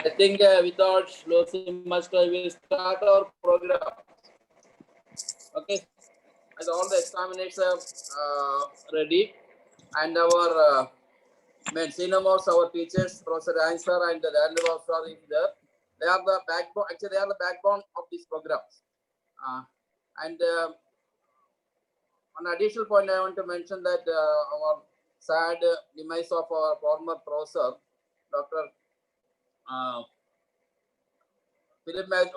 I think without losing much time, we'll start our program. Okay, and all the examiners are ready, and our main cinemas, our teachers, Professor Answer and the Randall sir is there. They are the backbone. Actually, they are the backbone of these programs. And an additional point I want to mention that our sad demise of our former professor, Dr.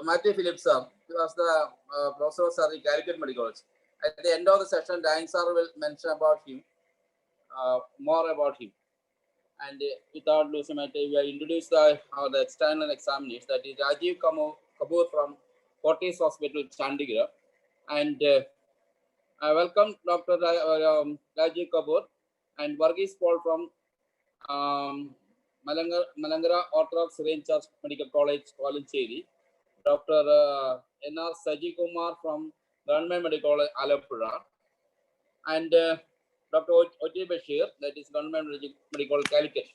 Matthew Phillips, sir. He was the professor of the Calicut Medical College. At the end of the session, Dan sir will mention about him, more about him. And without losing my time, we introduce the external examiners. That is Rajiv Kapoor from Fortis Hospital, Chandigarh. And I welcome Dr. Rajiv Kapoor and Varghese Paul from Malangara Orthodox Range Church Medical College, Kolancheri. Dr. N.R. Saji Kumar from Government Medical College, Alappuzha. And Dr. O.T. Bashir, that is Government Medical College, Calicut.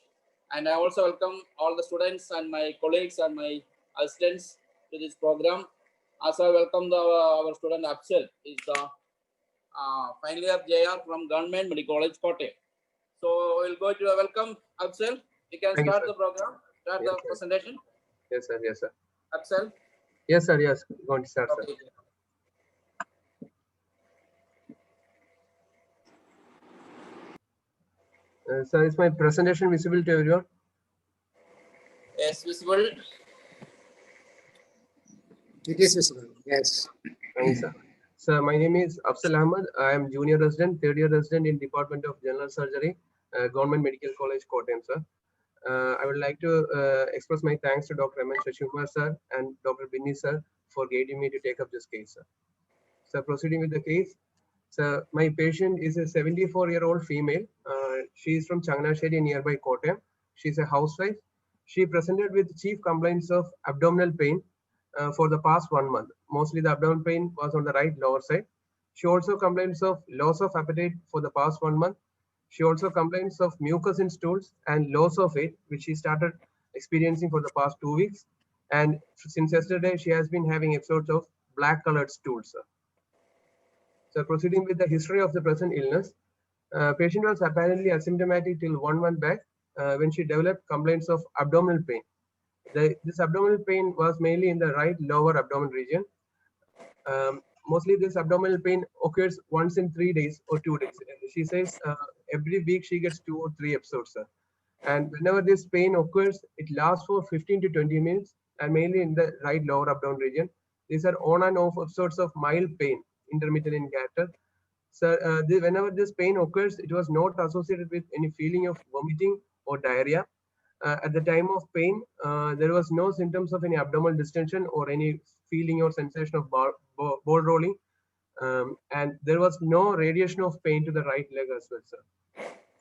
And I also welcome all the students and my colleagues and my assistants to this program. Also, I welcome our student Afzal, is the final year JR from Government Medical College, Kotte. So we'll go to welcome Afzal. You can start the program, start the presentation. Yes, sir. Yes, sir. Afzal. Yes, sir. Yes. Going to start, Okay. Sir. Sir, is my presentation visible to everyone? Yes, visible. It is visible. Yes. Thanks, sir. Sir, my name is Afzal Ahmad. I am junior resident, third year resident in Department of General Surgery, Government Medical College, Kottayam, sir. I would like to express my thanks to Dr. M. Shashimar sir and Dr. Binny sir for guiding me to take up this case, sir. So proceeding with the case, so my patient is a 74-year-old female. She is from Changanasheri, nearby Kottayam. She is a housewife. She presented with chief complaints of abdominal pain for the past 1 month. Mostly the abdominal pain was on the right lower side. She also complains of loss of appetite for the past 1 month. She also complains of mucus in stools and loss of weight, which she started experiencing for the past 2 weeks. And since yesterday, she has been having episodes of black colored stools, sir. So proceeding with the history of the present illness, patient was apparently asymptomatic till 1 month back when she developed complaints of abdominal pain. This abdominal pain was mainly in the right lower abdomen region. Mostly this abdominal pain occurs once in 3 days or 2 days. She says every week she gets 2 or 3 episodes, sir. And whenever this pain occurs, it lasts for 15 to 20 minutes and mainly in the right lower abdomen region. These are on and off episodes of mild pain, intermittent in character. So whenever this pain occurs, it was not associated with any feeling of vomiting or diarrhea. At the time of pain, there was no symptoms of any abdominal distension or any feeling or sensation of ball rolling. And there was no radiation of pain to the right leg as well, sir.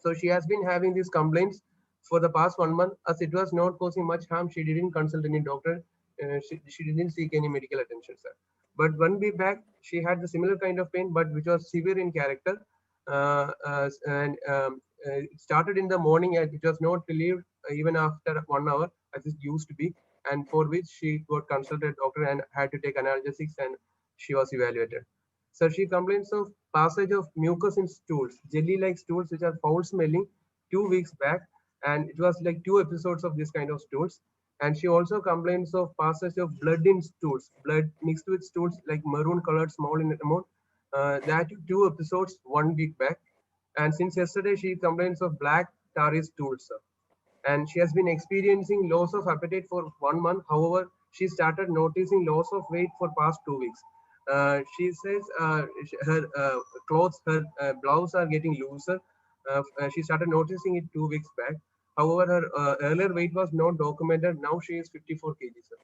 So she has been having these complaints for the past 1 month. As it was not causing much harm, she didn't consult any doctor. She didn't seek any medical attention, sir. But 1 week back, she had the similar kind of pain, but which was severe in character. It started in the morning and it was not relieved even after 1 hour, as it used to be, and for which she got consulted doctor and had to take analgesics and she was evaluated. So she complains of passage of mucus in stools, jelly-like stools which are foul smelling 2 weeks back, and it was like 2 episodes of this kind of stools. And she also complains of passage of blood in stools, blood mixed with stools like maroon colored small in amount. That 2 episodes 1 week back. And since yesterday, she complains of black tarry stools, sir. And she has been experiencing loss of appetite for 1 month. However, she started noticing loss of weight for past 2 weeks. She says her clothes, her blouse are getting looser. She started noticing it 2 weeks back. However, her earlier weight was not documented. Now she is 54 kg, sir.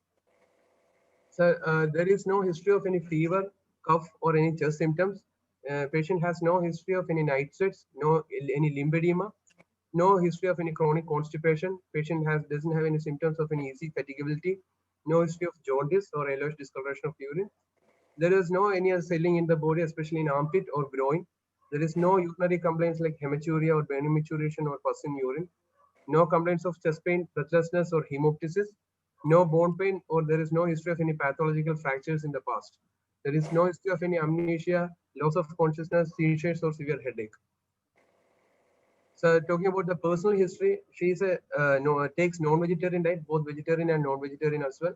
So there is no history of any fever, cough, or any chest symptoms. Patient has no history of any night sweats, no any lymphedema, no history of any chronic constipation. Patient doesn't have any symptoms of any easy fatigability, no history of jaundice or yellowish discoloration of urine. There is no any other swelling in the body, especially in armpit or groin. There is no urinary complaints like hematuria or brain maturation or pus in urine. No complaints of chest pain, breathlessness, or hemoptysis. no bone pain, or there is no history of any pathological fractures in the past. There is no history of any amnesia, loss of consciousness, seizures, or severe headache. So talking about the personal history, she is a takes non-vegetarian diet, both vegetarian and non-vegetarian as well.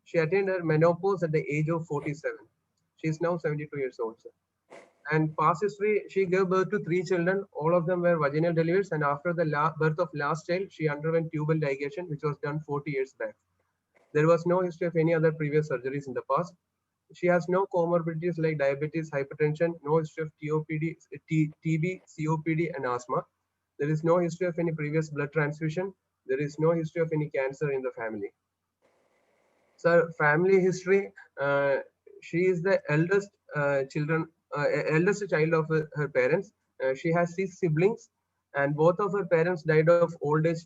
She attained her menopause at the age of 47. She is now 72 years old. Sir. And past history, she gave birth to 3 children. All of them were vaginal deliveries. And after the birth of last child, she underwent tubal ligation, which was done 40 years back. There was no history of any other previous surgeries in the past. She has no comorbidities like diabetes, hypertension, no history of TOPD, TB, COPD, and asthma. There is no history of any previous blood transfusion. There is no history of any cancer in the family. So family history, she is the eldest eldest child of her parents. She has 6 siblings, and both of her parents died of old age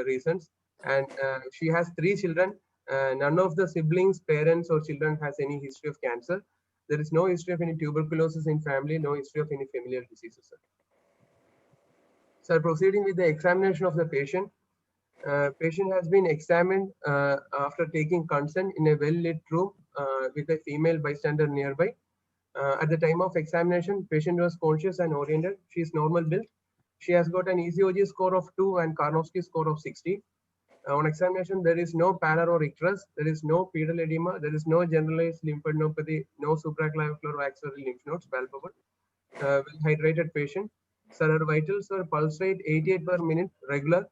reasons. And she has 3 children. None of the siblings, parents, or children has any history of cancer. There is no history of any tuberculosis in family, no history of any familial diseases. So proceeding with the examination of the patient. Patient has been examined after taking consent in a well-lit room with a female bystander nearby. At the time of examination, patient was conscious and oriented. She is normal build. She has got an ECOG score of 2 and Karnofsky score of 60. On examination, there is no pallor or icterus. There is no pedal edema. There is no generalized lymphadenopathy. No supraclavicular or axillary lymph nodes palpable. Well hydrated patient. Sir, her vitals were pulse rate 88 per minute regular.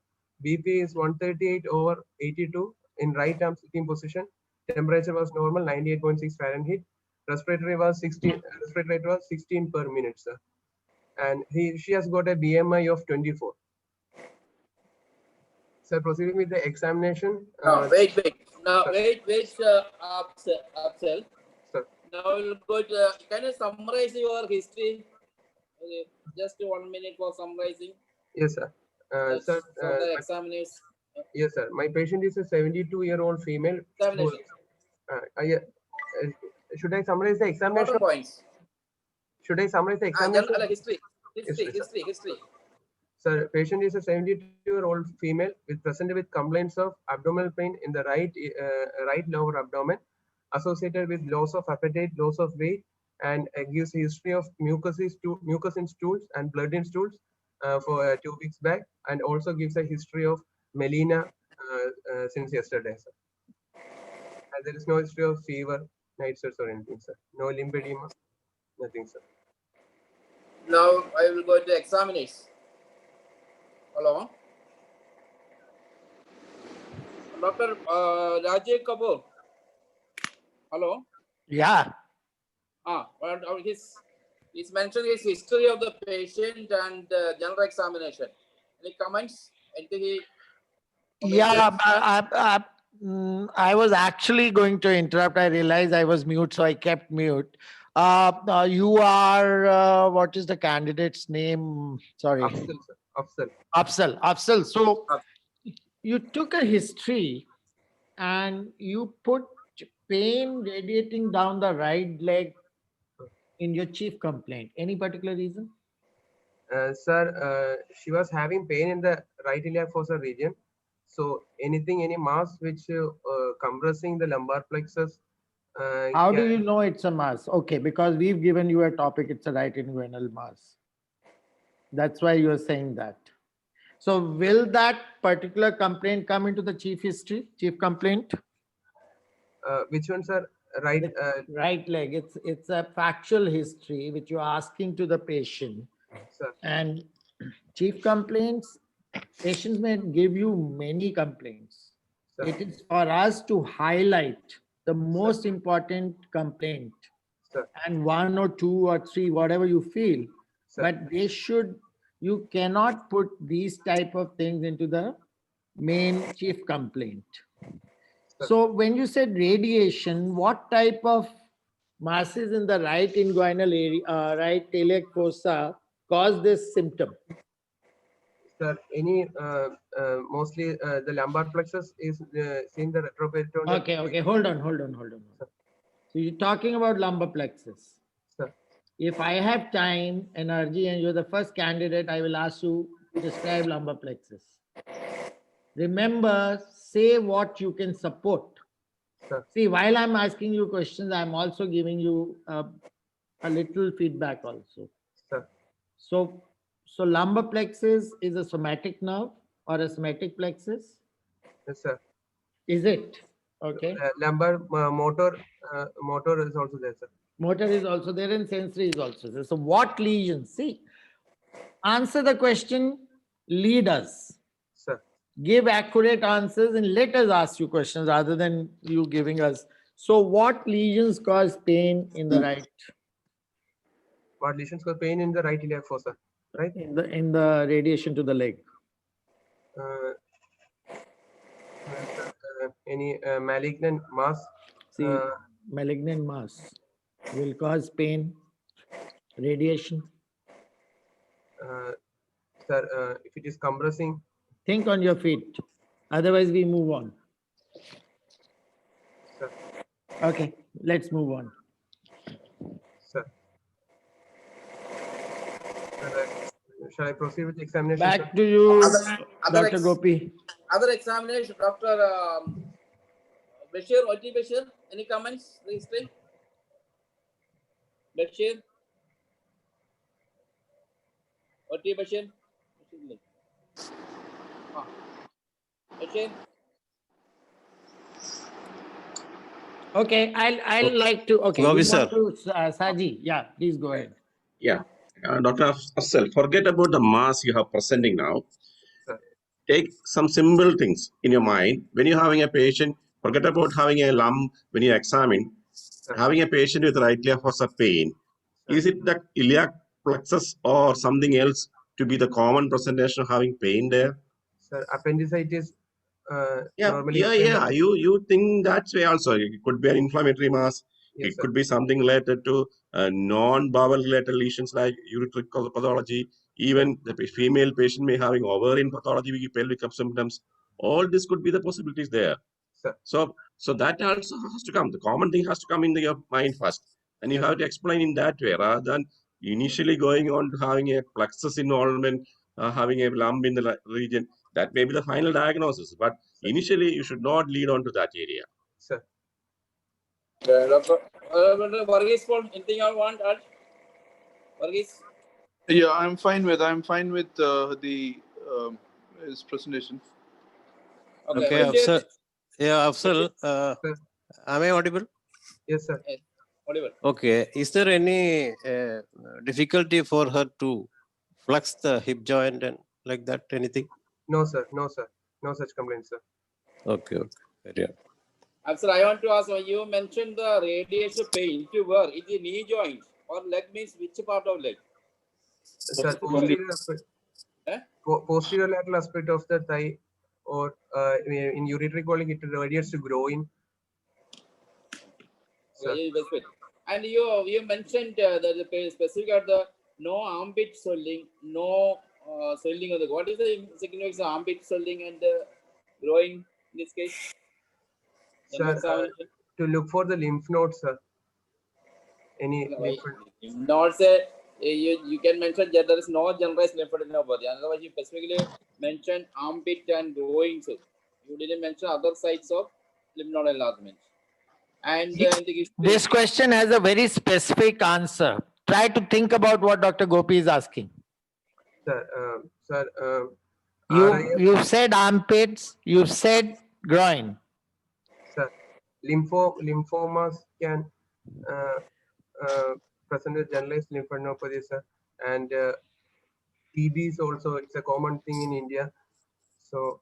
BP is 138/82 in right arm sitting position. Temperature was normal, 98.6 Fahrenheit. Respiratory was 16. Respiratory rate was 16 per minute, sir. And she has got a BMI of 24. Sir, proceeding with the examination. No, wait. Now, sir. wait, Afzal. Sir. Now we'll go to, can you summarize your history? Just 1 minute for summarizing. Yes, sir. Sir, for the examiners. yes, sir. My patient is a 72-year-old female. Examination. Should I summarize the examination? Order points. Should I summarize the examination? History. Sir, patient is a 72-year-old female presented with complaints of abdominal pain in the right lower abdomen, associated with loss of appetite, loss of weight, and gives a history of mucus in stools and blood in stools for 2 weeks back, and also gives a history of melena since yesterday, sir. And there is no history of fever, night sweats, or anything, sir. No lymphedema, nothing, sir. Now I will go to examiners. Hello, Dr. Rajesh Kapoor. Hello. Yeah. He's mentioned his history of the patient and general examination. Any comments? Anything Yeah, I was actually going to interrupt. I realized I was mute, so I kept mute. You are, what is the candidate's name? Sorry. Afzal, sir. Afzal. Afzal. So you took a history and you put pain radiating down the right leg in your chief complaint. Any particular reason? Sir, she was having pain in the right iliac fossa region. So any mass which compressing the lumbar plexus. How do you know it's a mass? Okay, because we've given you a topic, it's a right inguinal mass. That's why you're saying that. So will that particular complaint come into the chief history, chief complaint? Which one, sir? Right. Right leg. It's a factual history which you're asking to the patient. Sir. And chief complaints, patients may give you many complaints. Sir. It is for us to highlight the most important complaint. Sir. And 1 or 2 or 3, whatever you feel. Sir. But you cannot put these type of things into the main chief complaint. Sir. So when you said radiation, what type of masses in the right inguinal area, right iliac fossa cause this symptom? Sir, mostly the lumbar plexus is seen the retroperitoneal. Okay. Hold on. Sir. So you're talking about lumbar plexus. Sir. If I have time, energy, and you're the first candidate, I will ask you to describe lumbar plexus. Remember, say what you can support. Sir. See, while I'm asking you questions, I'm also giving you a little feedback also. Sir. So lumbar plexus is a somatic nerve or a somatic plexus? Yes, sir. Is it? Okay. Lumbar motor is also there, sir. Motor is also there and sensory is also there. So what lesions? See, answer the question, lead us. Sir. Give accurate answers and let us ask you questions rather than you giving us. So what lesions cause pain in the right, What lesions cause pain in the right iliac fossa, right? in the radiation to the leg? Uh, any malignant mass? See, malignant mass will cause pain, radiation. Sir, if it is compressing, Think on your feet. Otherwise, we move on. sir. Okay, let's move on. Sir. Shall I proceed with the examination? Back to you, Other Dr. Gopi. Other examination, Dr. Bashir, Oti Bashir, any comments? History? Bashir? Oti Bashir? Bashir? Okay, I'll like to. Okay, Gopi, you want sir. to Saji? Yeah, please go ahead. Yeah, Dr. Afzal, forget about the mass you have presenting now. Sir. Take some simple things in your mind. When you're having a patient, forget about having a lump when you examine. Sir. Having a patient with right iliac fossa pain, Sir. is it the iliac plexus or something else to be the common presentation of having pain there? Sir, appendicitis. Yeah, Normally yeah. You think that way also. It could be an inflammatory mass. Yes, It sir. could be something related to non-bowel related lesions like ureteric pathology. Even the female patient may having ovarian pathology with pelvic symptoms. All this could be the possibilities there. Sir. So that also has to come. The common thing has to come in your mind first, and you Yes. have to explain in that way rather than initially going on to having a plexus involvement, having a lump in the region. That may be the final diagnosis, but initially you should not lead on to that area. Sir. Dr. Varghese, anything you want to add? Varghese? Yeah, I'm fine with his presentation. Okay, Bashir? Afzal. Yeah, Afzal, Sir. am I audible? Yes, sir. Whatever. Okay. Is there any difficulty for her to flex the hip joint and like that? Anything? No, sir. No, sir. No such complaints, sir. Okay. Very good. Sir, I want to ask, you mentioned the radiation pain to where? Is it knee joint or leg means which part of leg? Sir, posterior aspect, posterior lateral aspect of the thigh, or in ureteric colic, it radiates to groin. Sir. Okay, that's it. And you mentioned that the specific at the no armpit swelling, no swelling of the. What is the significance of armpit swelling and growing in this case? Sir, to look for the lymph nodes, sir. Any lymph node? Not say you can mention that there is no generalized lymphadenopathy. Otherwise, you specifically mentioned armpit and groin. So you didn't mention other sites of lymph node enlargement. And This question has a very specific answer. Try to think about what Dr. Gopi is asking. Sir, You said armpits, you said groin. Sir, lymphomas can present a generalized lymphadenopathy, sir, and TB is also, it's a common thing in India, so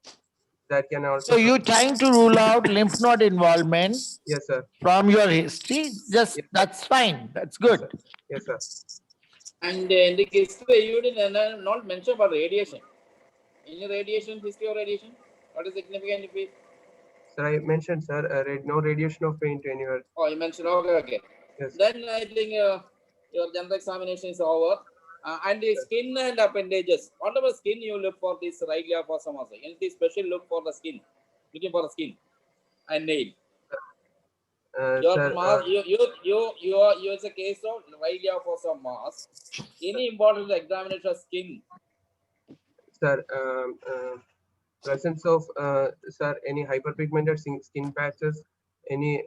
that can also. So you're trying to rule out lymph node involvement. Yes, sir. From your history, just Yes. that's fine. That's good. Yes, sir. And in the history, you did not mention about radiation. Any radiation, history of radiation? What is significant? Sir, I mentioned, sir, no radiation of pain to anywhere. Oh, you mentioned, okay. Yes. Then I think your general examination is over. And the skin and appendages. Whatever skin you look for this right iliac fossa mass. Anything special look for the skin. Looking for the skin and nail. Your Sir, mass, you it's a case of right iliac fossa mass. Any important examination of skin? Sir, presence of sir, any hyperpigmented skin patches, any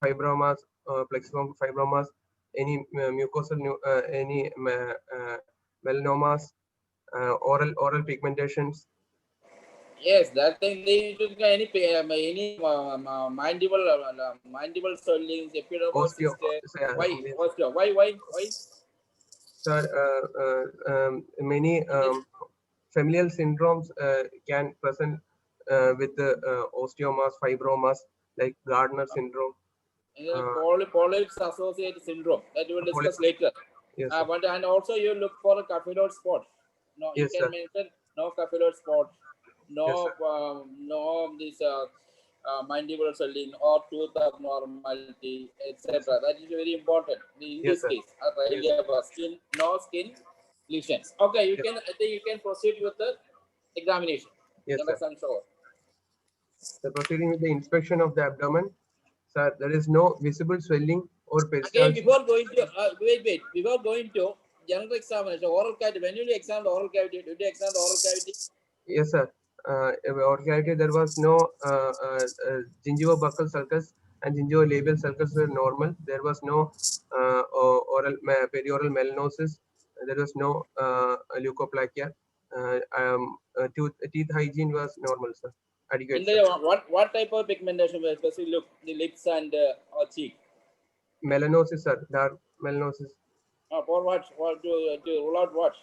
fibromas, plexiform fibromas, any mucosal, any melanomas, oral pigmentations. Yes, that thing they should get any mandible swellings, epidermolysis. Why? Why? Sir, many familial syndromes can present with the osteomas, fibromas, like Gardner syndrome. Polyps associated syndrome that we will discuss later. Yes, sir. But and also you look for a capillary spot. No, you Yes, can sir. mention no capillary spot, no Yes, no this mandibular swelling or tooth abnormality, etc. That is very important in Yes, this sir. case. Yes. No skin lesions. Okay, you Yes. can. I think you can proceed with the examination. Yes, The sir. next I'm sure. So proceeding with the inspection of the abdomen, sir, there is no visible swelling or Again, peristalsis. before going to before going to general examination, oral cavity. When you examine the oral cavity, did you examine the oral cavity? Yes, sir. Oral cavity, there was no gingivobuccal sulcus and gingival sulcus were normal. There was no perioral melanosis. There was no leukoplakia. Teeth hygiene was normal, sir. In Adequate, the sir. what type of pigmentation? Especially look the lips and or cheek. Melanosis, sir. Dark melanosis. For what? To rule out what?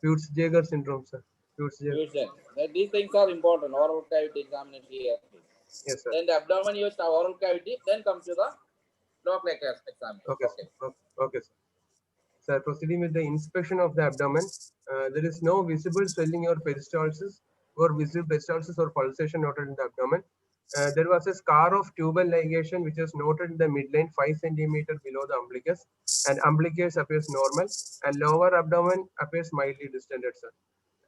Peutz-Jeghers syndrome, sir. Peutz-Jeghers. Fusion. These things are important. Oral cavity examination here. Yes, sir. Then the abdomen, you start oral cavity. Then comes to the lower plaque examination. Okay, Okay. sir. Okay, sir. Sir, proceeding with the inspection of the abdomen, there is no visible swelling or peristalsis or visible peristalsis or pulsation noted in the abdomen. There was a scar of tubal ligation which is noted in the midline 5 centimeter below the umbilicus, and umbilicus appears normal, and lower abdomen appears mildly distended, sir.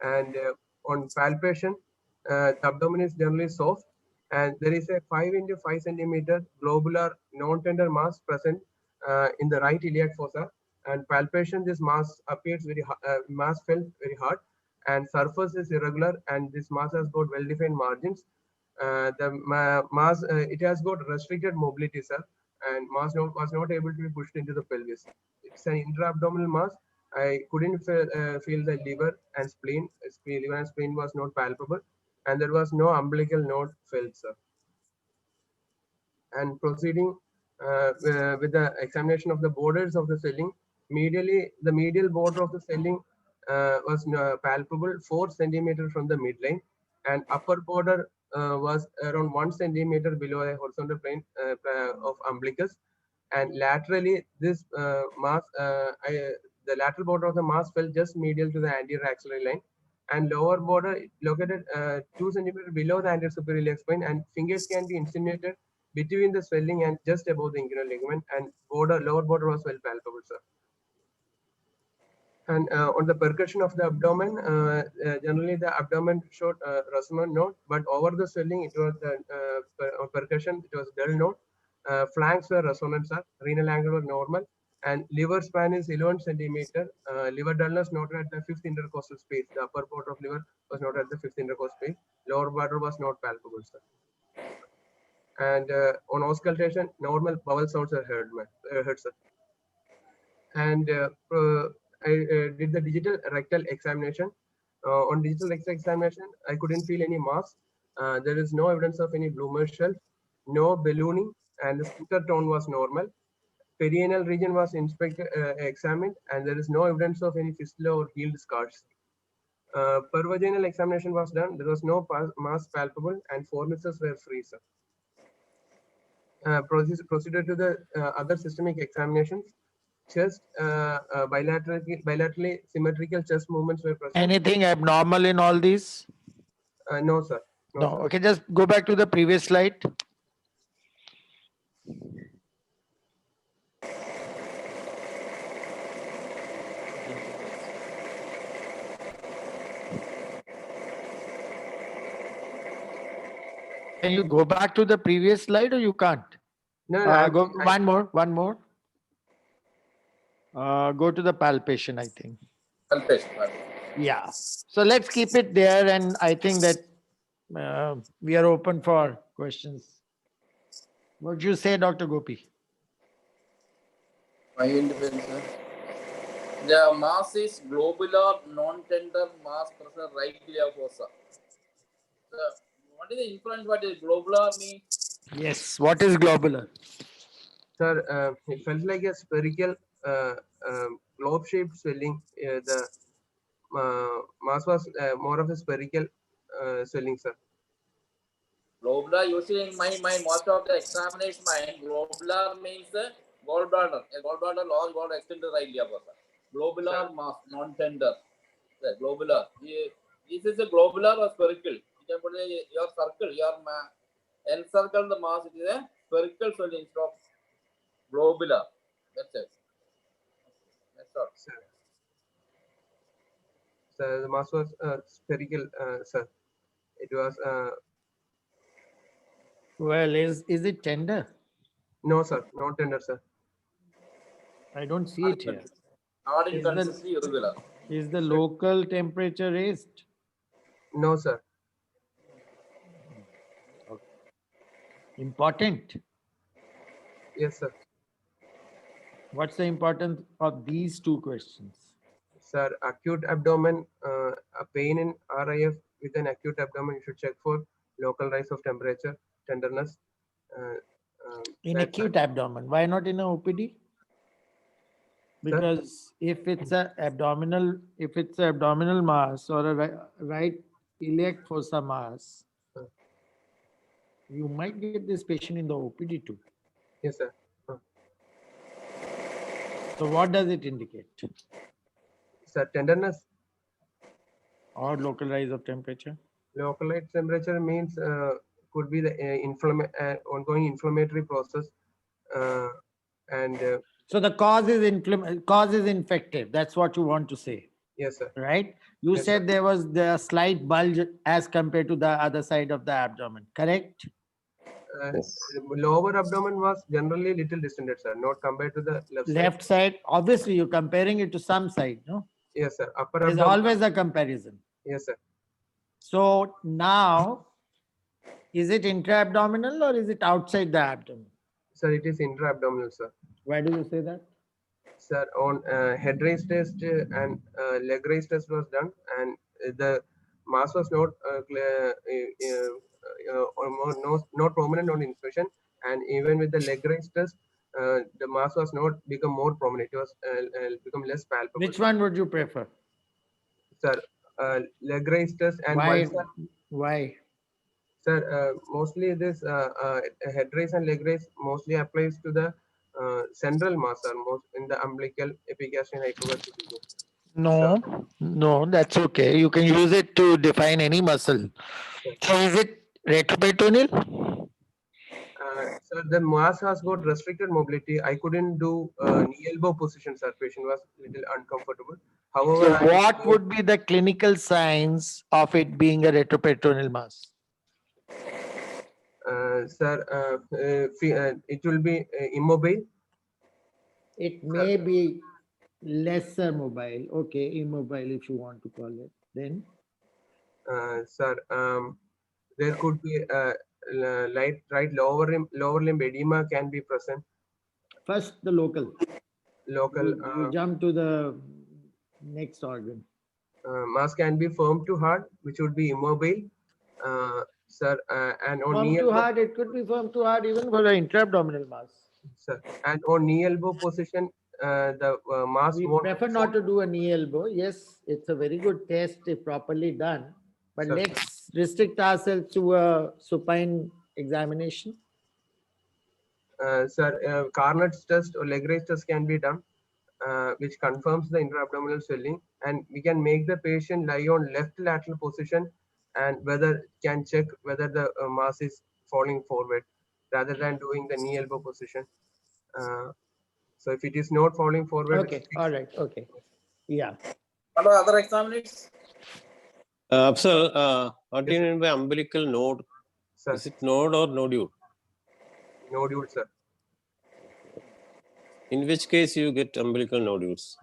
And on palpation, the abdomen is generally soft, and there is a 5 into 5 centimeter globular non-tender mass present in the right iliac fossa. And palpation, this mass appears mass felt very hard, and surface is irregular, and this mass has got well-defined margins. Mass, it has got restricted mobility, sir, and mass was not able to be pushed into the pelvis. It's an intra-abdominal mass. I couldn't feel the liver and spleen. Liver and spleen was not palpable, and there was no umbilical node felt, sir. And proceeding with the examination of the borders of the swelling, medially, the medial border of the swelling was palpable 4 centimeters from the midline, and upper border was around 1 centimeter below a horizontal plane of umbilicus, and laterally this the lateral border of the mass fell just medial to the anterior axillary line, and lower border located 2 centimeters below the anterior superior iliac spine, and fingers can be insinuated between the swelling and just above the inguinal ligament, and lower border was well palpable, sir. And on the percussion of the abdomen, generally the abdomen showed resonant node, but over the swelling, it was on percussion, it was dull node. Flanks were resonant, sir. Renal angle was normal, and liver span is 11 centimeter. Liver dullness noted at the 5th intercostal space. The upper border of liver was not at the 5th intercostal space. Lower border was not palpable, sir. And on auscultation, normal bowel sounds are heard, sir. And I did the digital rectal examination. On digital rectal examination, I couldn't feel any mass. There is no evidence of any Blumer shelf, no ballooning, and the sphincter tone was normal. Perianal region was examined, and there is no evidence of any fistula or healed scars. Pervaginal examination was done. There was no mass palpable, and fornices were free, sir. Proceeded to the other systemic examinations. Chest, bilaterally symmetrical chest movements were present. Anything abnormal in all these? No, sir. No. Sir. Okay, just go back to the previous slide. Can you go back to the previous slide or you can't? No, One more. Go to the palpation, I think. Palpation. Yeah. So let's keep it there. And I think that we are open for questions. What do you say, Dr. Gopi? Fine, sir. The mass is globular, non-tender mass present right ilia fossa. What is the inference? What is globular mean? Yes. What is globular? Sir, it felt like a spherical globe-shaped swelling. The mass was more of a spherical swelling, sir. Globular, usually in my mind, most of the examiners mind, globular means a gallbladder. A gallbladder large gall extended right ilia fossa. Globular mass, non-tender. The globular. This is a globular or spherical. You can put your circle, your encircle the mass. It is a spherical swelling instead of globular. That's it. That's all. Sir. So the mass was spherical, sir. It was Well, is it tender? no, sir, not tender, sir. I don't see it here. Not in Is the- consistency irregular. Is the local temperature raised? No, sir. Important. Yes, sir. What's the importance of these two questions? Sir, acute abdomen, a pain in RIF with an acute abdomen, you should check for local rise of temperature, tenderness. In that's acute abdomen, why not in a OPD? Because if it's a abdominal mass or a right iliac fossa mass, Sir. you might get this patient in the OPD too. Yes, sir. So what does it indicate? Sir, tenderness, Or local rise of temperature? localized temperature means could be the ongoing inflammatory process, and So the cause is infective. That's what you want to say, yes, sir. right? You Yes, said there was the slight bulge as compared to the other side of the abdomen, correct? Lower abdomen was generally little distended, sir, not compared to the left side. Left side, obviously you're comparing it to some side, no? Yes, sir. Upper There's abdomen. always a comparison. Yes, sir. So now, is it intra-abdominal or is it outside the abdomen? Sir, it is intra-abdominal, sir. Why do you say that? Sir, on head raise test and leg raise test was done, and the mass was not not prominent on inspection, and even with the leg raise test, the mass was not become more prominent. It was become less palpable. Which one would you prefer? Sir, leg raise test and Why? once, Why? sir, mostly this head raise and leg raise mostly applies to the central mass, sir, most in the umbilical epigastrian hypogastric region. No, that's okay. You can use it to define any muscle. So is it retroperitoneal? Sir, the mass has got restricted mobility. I couldn't do knee elbow position, sir. Patient was little uncomfortable. However, So what would be the clinical signs of it being a retroperitoneal mass? sir, it will be immobile. It may be lesser mobile. Okay, immobile if you want to call it. Then Sir, there could be right lower limb edema can be present. first the local. Local You jump to the next organ. mass can be firm to hard, which would be immobile. Sir, and on Firm knee to elbow, hard, it could be firm to hard even for the intra-abdominal mass. sir, and on knee elbow position, the mass We won't prefer not to do a knee elbow. Yes, it's a very good test if properly done. But Sir. let's restrict ourselves to a supine examination. Sir, Carnot's test or leg raise test can be done, which confirms the intra-abdominal swelling, and we can make the patient lie on left lateral position, and whether can check whether the mass is falling forward rather than doing the knee elbow position. So if it is not falling forward, Okay, all right, okay. Yeah. What are other examiners? Afzal, what do you mean by umbilical node? sir, Is it node or nodule? nodule, sir. In which case you get umbilical nodules?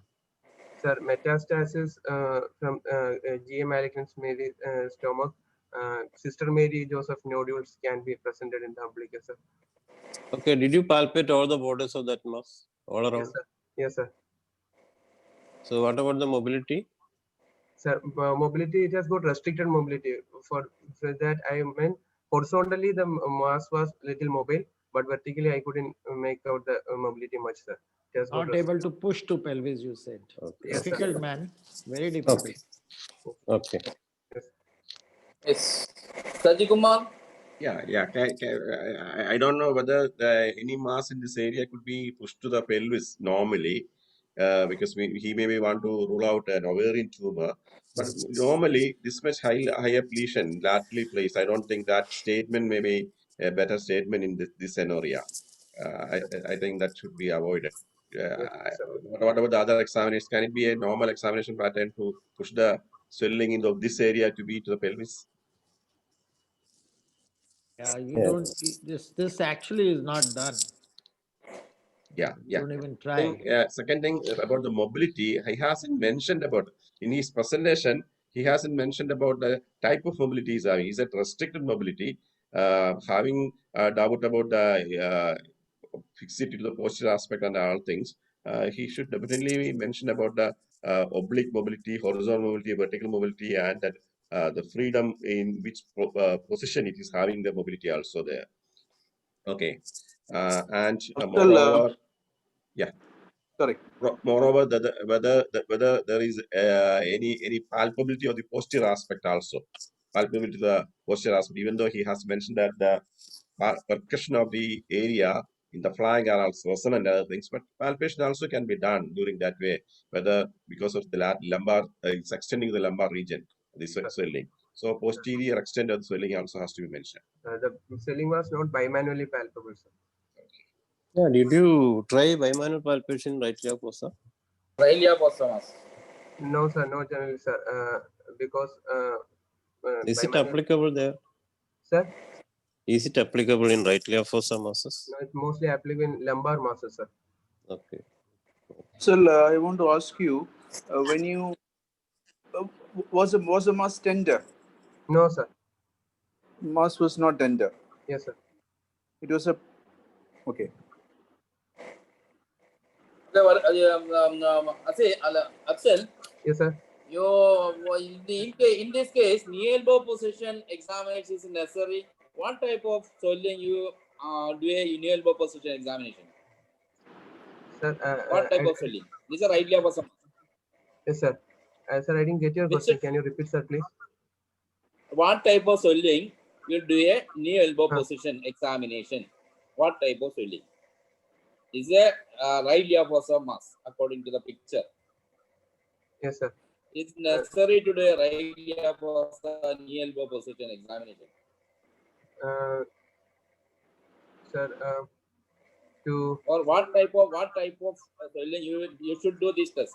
Sir, metastasis from GA malignancy, maybe stomach, Sister Mary Joseph nodules can be presented in the umbilical, sir. Okay, did you palpate all the borders of that mass all around? Yes, sir. Yes, sir. So what about the mobility? Sir, mobility, it has got restricted mobility. For that, I meant horizontally the mass was little mobile, but vertically I couldn't make out the mobility much, sir. It has got Not able to push to pelvis, you said. Okay. Yes, sir. Difficult, man. Very difficult. Okay. Okay. Yes. Saji Kumar. Yeah. I don't know whether any mass in this area could be pushed to the pelvis normally, because he maybe want to rule out an ovarian tumor. But normally, this much higher lesion laterally placed, I don't think that statement may be a better statement in this scenario. I think that should be avoided. What about the other examinations? Can it be a normal examination pattern to push the swelling into this area to be to the pelvis? Yeah, you Yeah. don't, this actually is not done. Yeah. Don't even try. Second thing about the mobility, he hasn't mentioned about in his presentation. He hasn't mentioned about the type of mobility he's having. He said restricted mobility, having doubt about the fixity to the posture aspect and all things. He should definitely mention about the oblique mobility, horizontal mobility, vertical mobility, and that the freedom in which position it is having the mobility also there. Okay, and moreover. Sorry. Moreover, whether there is any palpability of the posterior aspect also, palpability of the posterior aspect, even though he has mentioned that the percussion of the area in the flank are also resonant and other things, but palpation also can be done during that way, whether because of the lumbar, it's extending the lumbar region, the swelling. So posterior extent of the swelling also has to be mentioned. The swelling was not bimanually palpable, sir. Yeah, did you try bimanual palpation right here, fossa? Railia Posamas. No, sir, no generally, sir. Because Is it bimanual- applicable there? Sir, Is it applicable in right layer fossa masses? no, it's mostly applicable in lumbar masses, sir. Okay. So I want to ask you, when you was the mass tender? No, sir. Mass was not tender. Yes, sir. It was a okay. Afsal, Yes, sir. in this case, knee elbow position examination is necessary. What type of swelling you do a knee elbow position examination? Sir, What type of swelling? These are right for some. yes, sir. Sir, I didn't get your Which- question. Can you repeat, sir, please? What type of swelling you do a knee elbow position examination? What type of swelling? Is a right for mass according to the picture. Yes, sir. It's necessary to do a right for knee elbow position examination. Sir, to Or what type of swelling you should do this test.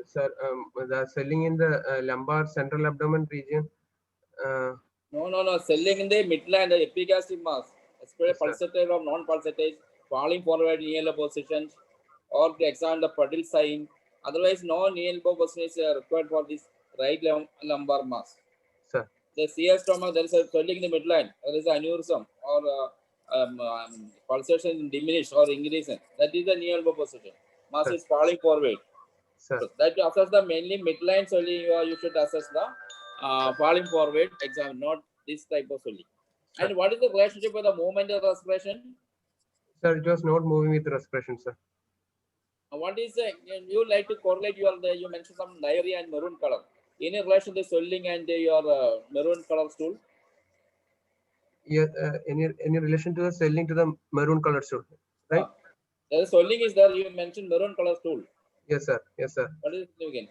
sir, the swelling in the lumbar central abdomen region. No. Swelling in the midline, the epigastric mass, especially Yes, sir. pulsatile or non-pulsatile, falling forward knee elbow positions, or to examine the puddle sign. Otherwise, no knee elbow position is required for this right lumbar mass. Sir. The CS stomach, there is a swelling in the midline, there is an aneurysm or pulsation diminished or increasing. That is the knee elbow position. Mass Sir. is falling forward. Sir. So that to assess the mainly midline swelling, you should assess the falling forward exam, not this type of swelling. Sir. And what is the relationship with the movement of respiration? Sir, it was not moving with respiration, sir. What is you like to correlate you mentioned some diarrhea and maroon color. Any relation to the swelling and your maroon color stool? Yeah, any relation to the swelling to the maroon colored stool, right? The swelling is there. You mentioned maroon color stool. Yes, sir. Yes, sir. What is it again?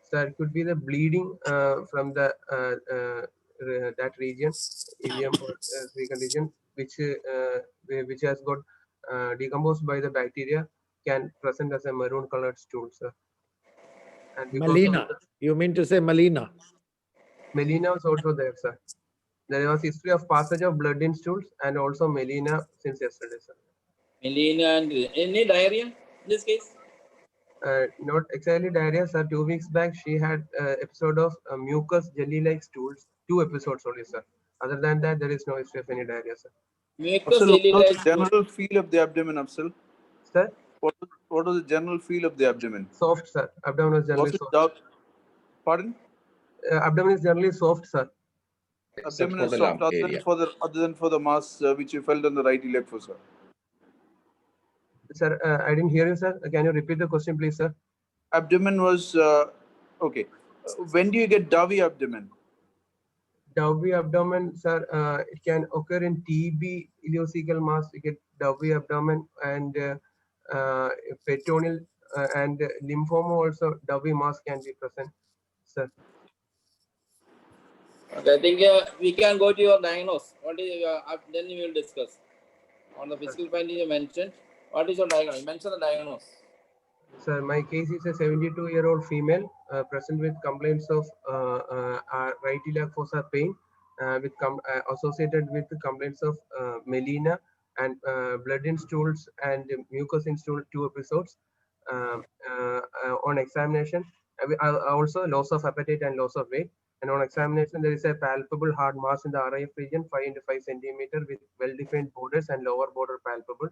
Sir, it could be the bleeding from the that region, ileum or second region, which has got decomposed by the bacteria, can present as a maroon colored stool, sir. And because of Melina. You mean to say Melina? melena was also there, sir. There was history of passage of blood in stools and also melena since yesterday, sir. Melina and any diarrhea in this case? Not exactly diarrhea, sir. 2 weeks back, she had episode of mucus jelly-like stools 2 episodes only, sir. Other than that, there is no history of any diarrhea, sir. Mucus Afzal, what was ileal the general feel of the abdomen, Afzal? Sir, What was the general feel of the abdomen? soft, sir. Abdomen is generally Was it soft. dark? Pardon? Abdomen is generally soft, sir. Except Abdomen for is the soft lump other area. than for the mass which you felt on the right leg for, sir. Sir, I didn't hear you, sir. Can you repeat the question, please, sir? Abdomen was okay. When do you get Davi abdomen? Dowry abdomen, sir, it can occur in TB ileocecal mass. You get dowry abdomen and peritoneal and lymphoma also. Dowry mass can be present, sir. Okay, I think we can go to your diagnose. What is then we will discuss on the physical finding you mentioned. What is your diagnosis? Mention the diagnosis. Sir, my case is a 72-year-old female present with complaints of right iliac fossa pain associated with complaints of melena and blood in stools and mucus in stool 2 episodes. On examination, also loss of appetite and loss of weight. And on examination, there is a palpable hard mass in the RIF region, 5 into 5 centimeter with well-defined borders and lower border palpable.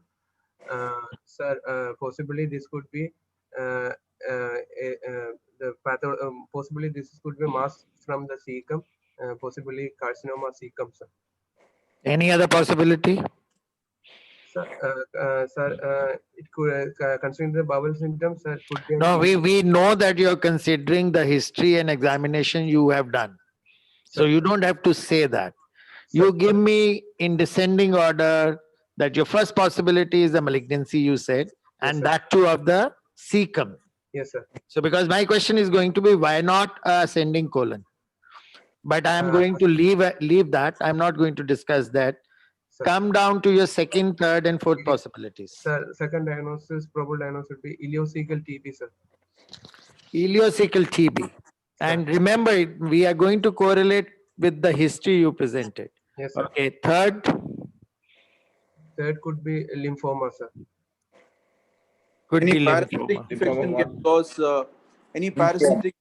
Sir, possibly this could be possibly this could be mass from the cecum, possibly carcinoma cecum, sir. Any other possibility? Sir, it could considering the bowel symptoms, sir, could be. No, we know that you're considering the history and examination you have done. So Sir. you don't have to say that. You give me in descending order that your first possibility is the malignancy, you said, and sir. that too of the cecum. Yes, sir. So because my question is going to be why not ascending colon? But I am going to leave that. I'm not going to discuss that. Sir. Come down to your second, third, and fourth possibilities. Sir, second diagnosis, probable diagnosis would be ileocecal TB, sir. Ileocecal TB. And remember, we are going to correlate with the history you presented. Yes, sir. Okay, third, Third could be lymphoma, sir. could Any be parasitic lymphoma. infection Lymphoma can cause any parasitic.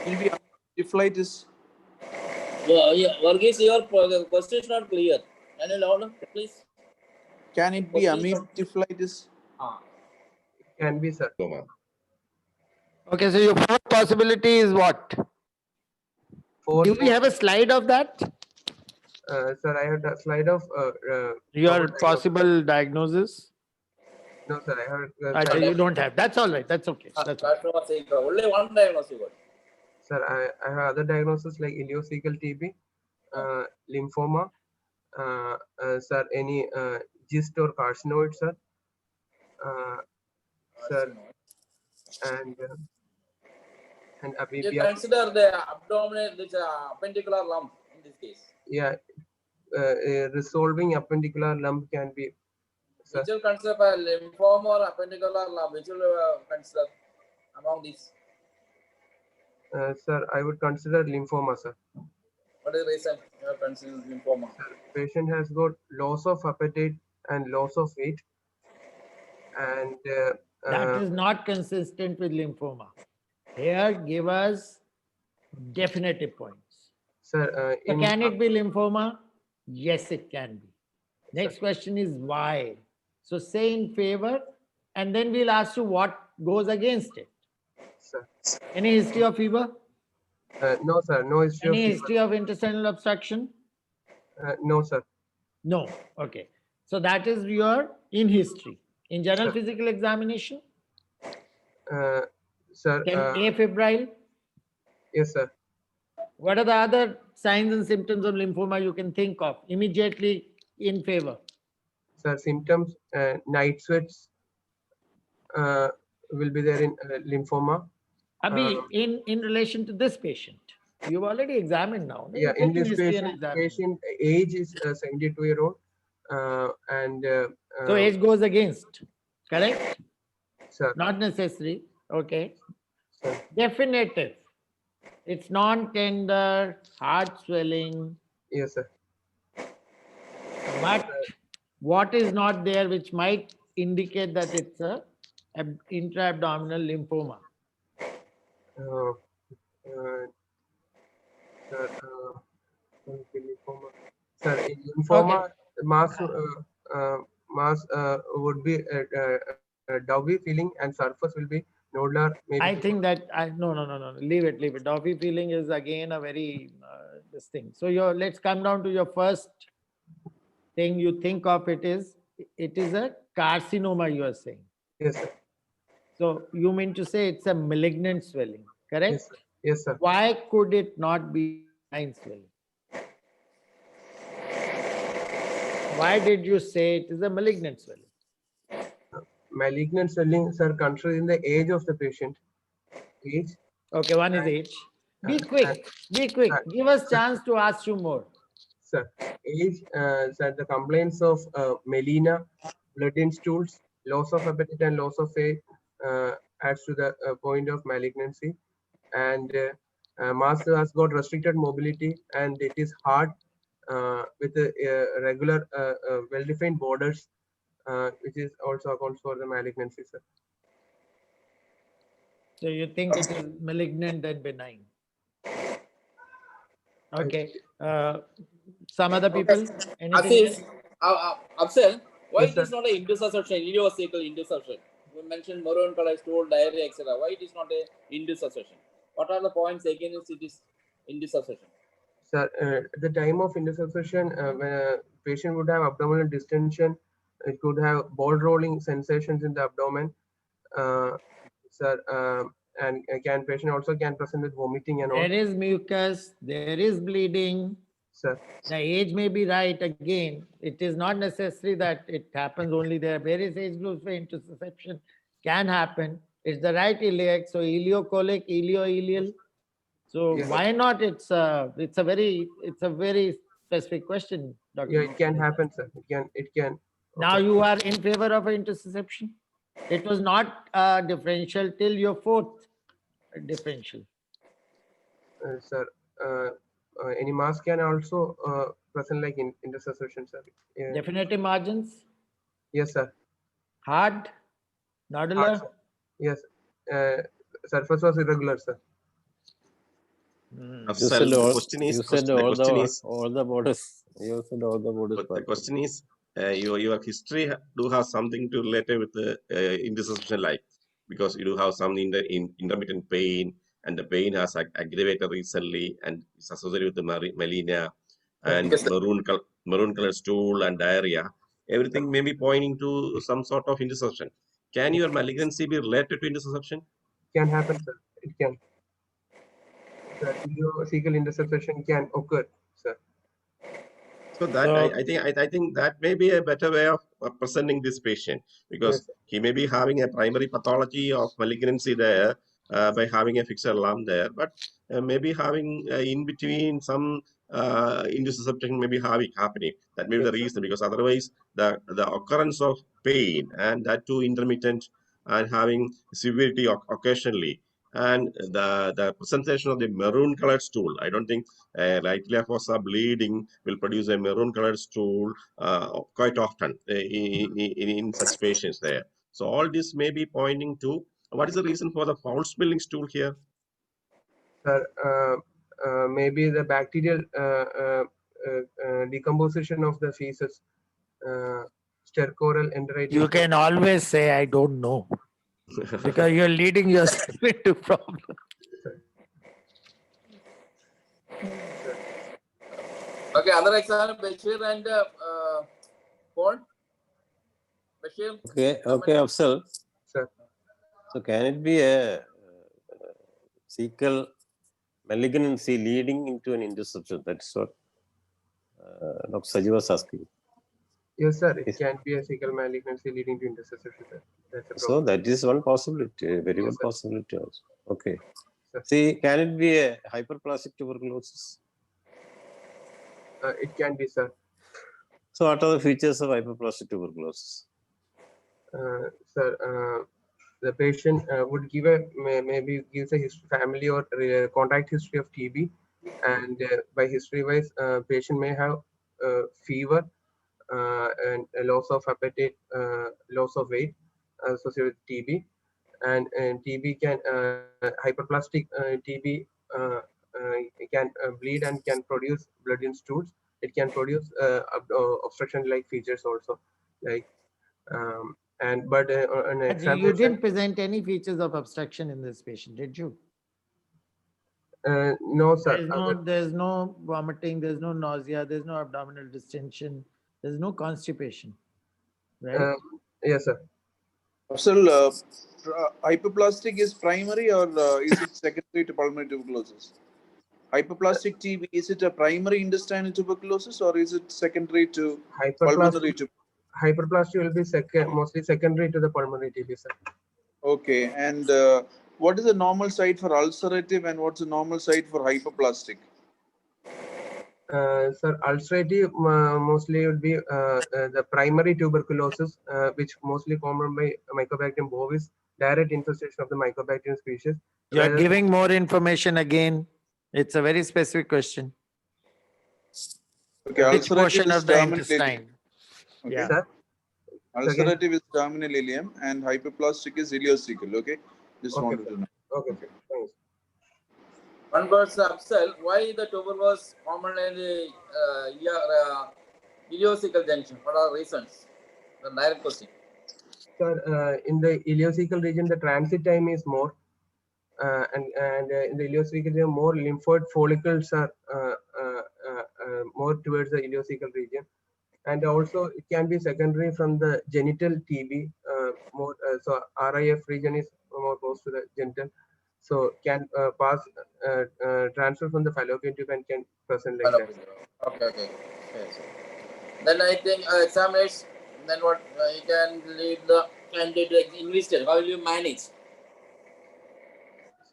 Will be syphilitis. Yeah, Varghese, your question is not clear. Can you louder, please? Can it be amoebitis? Can be, sir. Lymphoma. Okay, so your fourth possibility is what? Fourth, Do we have a slide of that? sir, I have a slide of Your possible diagnosis? no, sir, I have Actually, you don't have. That's all right. That's okay. That's all right. Carcinoma cecum. Only one diagnosis you got. sir, I have other diagnoses like ileocecal TB, lymphoma, sir, any gist or carcinoid, sir, sir, and You amebia. consider the abdominal, this appendicular lump in this case. Yeah, resolving appendicular lump can be, sir. Which will consider by lymphoma or appendicular lump? Which will consider among these? Sir, I would consider lymphoma, sir. What is the reason you are considering lymphoma? Patient has got loss of appetite and loss of weight, and That is not consistent with lymphoma. Here, give us definitive points. sir, So can it be lymphoma? Yes, it can be. Next question is why. So say in favor, and then we'll ask you what goes against it. sir, Any history of fever? no, sir, no history of Any fever. history of intestinal obstruction? No, sir. No. Okay. So that is your in history. In general physical examination, Sir, can afebrile? yes, sir. What are the other signs and symptoms of lymphoma you can think of immediately in favor? Sir, symptoms, night sweats will be there in lymphoma. Abhi, in relation to this patient, you've already examined now. Yeah, You've in taken this history and patient, examined. age is 72-year-old, and So age goes against, correct? sir, Not necessary. Okay. sir, Definitive. It's non-tender, heart swelling, yes, sir. but what is not there which might indicate that it's a intra-abdominal lymphoma. Uh, uh, Sir, lymphoma. Sir, in lymphoma, mass mass would be doughy feeling and surface will be nodular. Maybe I think that no, leave it. Doppy feeling is again a very this thing. So let's come down to your first thing you think of. It is a carcinoma, you are saying. yes, sir. So you mean to say it's a malignant swelling, correct? Yes, sir. Yes, sir. Why could it not be benign swelling? Why did you say it is a malignant swelling? Malignant swelling, sir, considering the age of the patient. Age. Okay, one is age. Be quick. Give us chance to ask you more. Sir, age, sir, the complaints of melena, blood in stools, loss of appetite and loss of weight adds to the point of malignancy. And mass has got restricted mobility and it is hard with regular well-defined borders, which is also accounts for the malignancy, sir. So you think it is malignant and benign? Okay. Some other people? Anything Asif, Afzal, why Yes, it is not an indissertion, idiopsychal indissertion? We mentioned maroon color stool, diarrhea, etc. Why it is not a indissertion? What are the points against it is indissertion? Sir, at the time of indisposition, when a patient would have abdominal distension, it could have ball rolling sensations in the abdomen. Sir, and can patient also can present with vomiting and all. There is mucus, there is bleeding. Sir, The age may be right again. It is not necessary that it happens only there. Various age groups where intussusception can happen. It's the right iliac, so ileocolic, ileo-ileal. So Yes. why not? It's a very specific question, Dr. yeah, it can happen, sir. It can. Now Okay. you are in favor of intussusception. It was not differential till your fourth differential. Sir, any mass can also present like in indisposition, sir. Yeah. Definitive margins, Yes, sir. hard, nodular. Hard, sir. Yes. Surface was irregular, sir. Hmm. You Afzal, said the all, question is, you said the all question the is, all the borders. You said all the borders. but the part. question is, your history do have something to relate with the indisposition, like, because you do have some intermittent pain, and the pain has aggravated recently and is associated with the melena and Yes, sir. maroon color stool and diarrhea. Everything may be pointing to some sort of indisposition. Can your malignancy be related to indisposition? Can happen, sir. It can. The ileocecal indisposition can occur, sir. So that I think that may be a better way of presenting this patient, because Yes, sir. he may be having a primary pathology of malignancy there by having a fixed lump there, but maybe having in between some indissusception may be happening. That may be the Yes, sir. reason, because otherwise the occurrence of pain and that too intermittent and having severity occasionally, and the presentation of the maroon colored stool, I don't think right fossa bleeding will produce a maroon colored stool quite often in such patients there. So all this may be pointing to what is the reason for the foul smelling stool here? Sir, maybe the bacterial decomposition of the feces, stercoral enteritis. You can always say, I don't know, because you're leading yourself into problem. Okay, other example, Bashir and Paul. Bashir, Okay, Afzal. Sir. So can it be a cecal malignancy leading into an indisposition? That's what Dr. Saji was asking. Yes, sir. It Yes. can be a cecal malignancy leading to indissusception, sir. That's a So problem. that is one possibility, a very Yes, good sir. possibility also. Okay. Sir. See, can it be a hyperplastic tuberculosis? It can be, sir. So what are the features of hyperplastic tuberculosis? Sir, the patient would give maybe gives a family or contact history of TB, and by history wise, patient may have fever and a loss of appetite, loss of weight, associated with TB, and TB can hyperplastic TB can bleed and can produce blood in stools. It can produce obstruction-like features also, like but an You examination. didn't present any features of obstruction in this patient, did you? No, sir. There's no vomiting, there's no nausea, there's no abdominal distension, there's no constipation, right? Yes, sir. Afzal, hyperplastic is primary or is it secondary to pulmonary tuberculosis? Hyperplastic TB, is it a primary intestinal tuberculosis or is it secondary to pulmonary tuberculosis? Hyperplastic will be mostly secondary to the pulmonary TB, sir. Okay, and what is the normal site for ulcerative and what's the normal site for hyperplastic? Sir, ulcerative mostly would be the primary tuberculosis, which mostly formed by Mycobacterium bovis, direct infestation of the Mycobacterium species. You're whereas- giving more information again. It's a very specific question. Okay, Which portion ulcerative is of the terminal intestine? ileum. Okay. Yeah. Sir? Ulcerative is terminal ileum and hyperplastic is ileocecal. Okay, just Okay, wanted sir. to know. Okay, thanks. One person, Afzal, why the tuberculosis commonly ileocecal junction? What are reasons? The direct question. Sir, in the ileocecal region, the transit time is more, and in the ileocecal region, more lymphoid follicles are more towards the ileocecal region, and also it can be secondary from the genital TB. More so, RIF region is more close to the genital, so can pass transfer from the fallopian tube and can present like that. Okay. Yes. Then I think examiners. Then what you can lead the candidate investigate. How will you manage?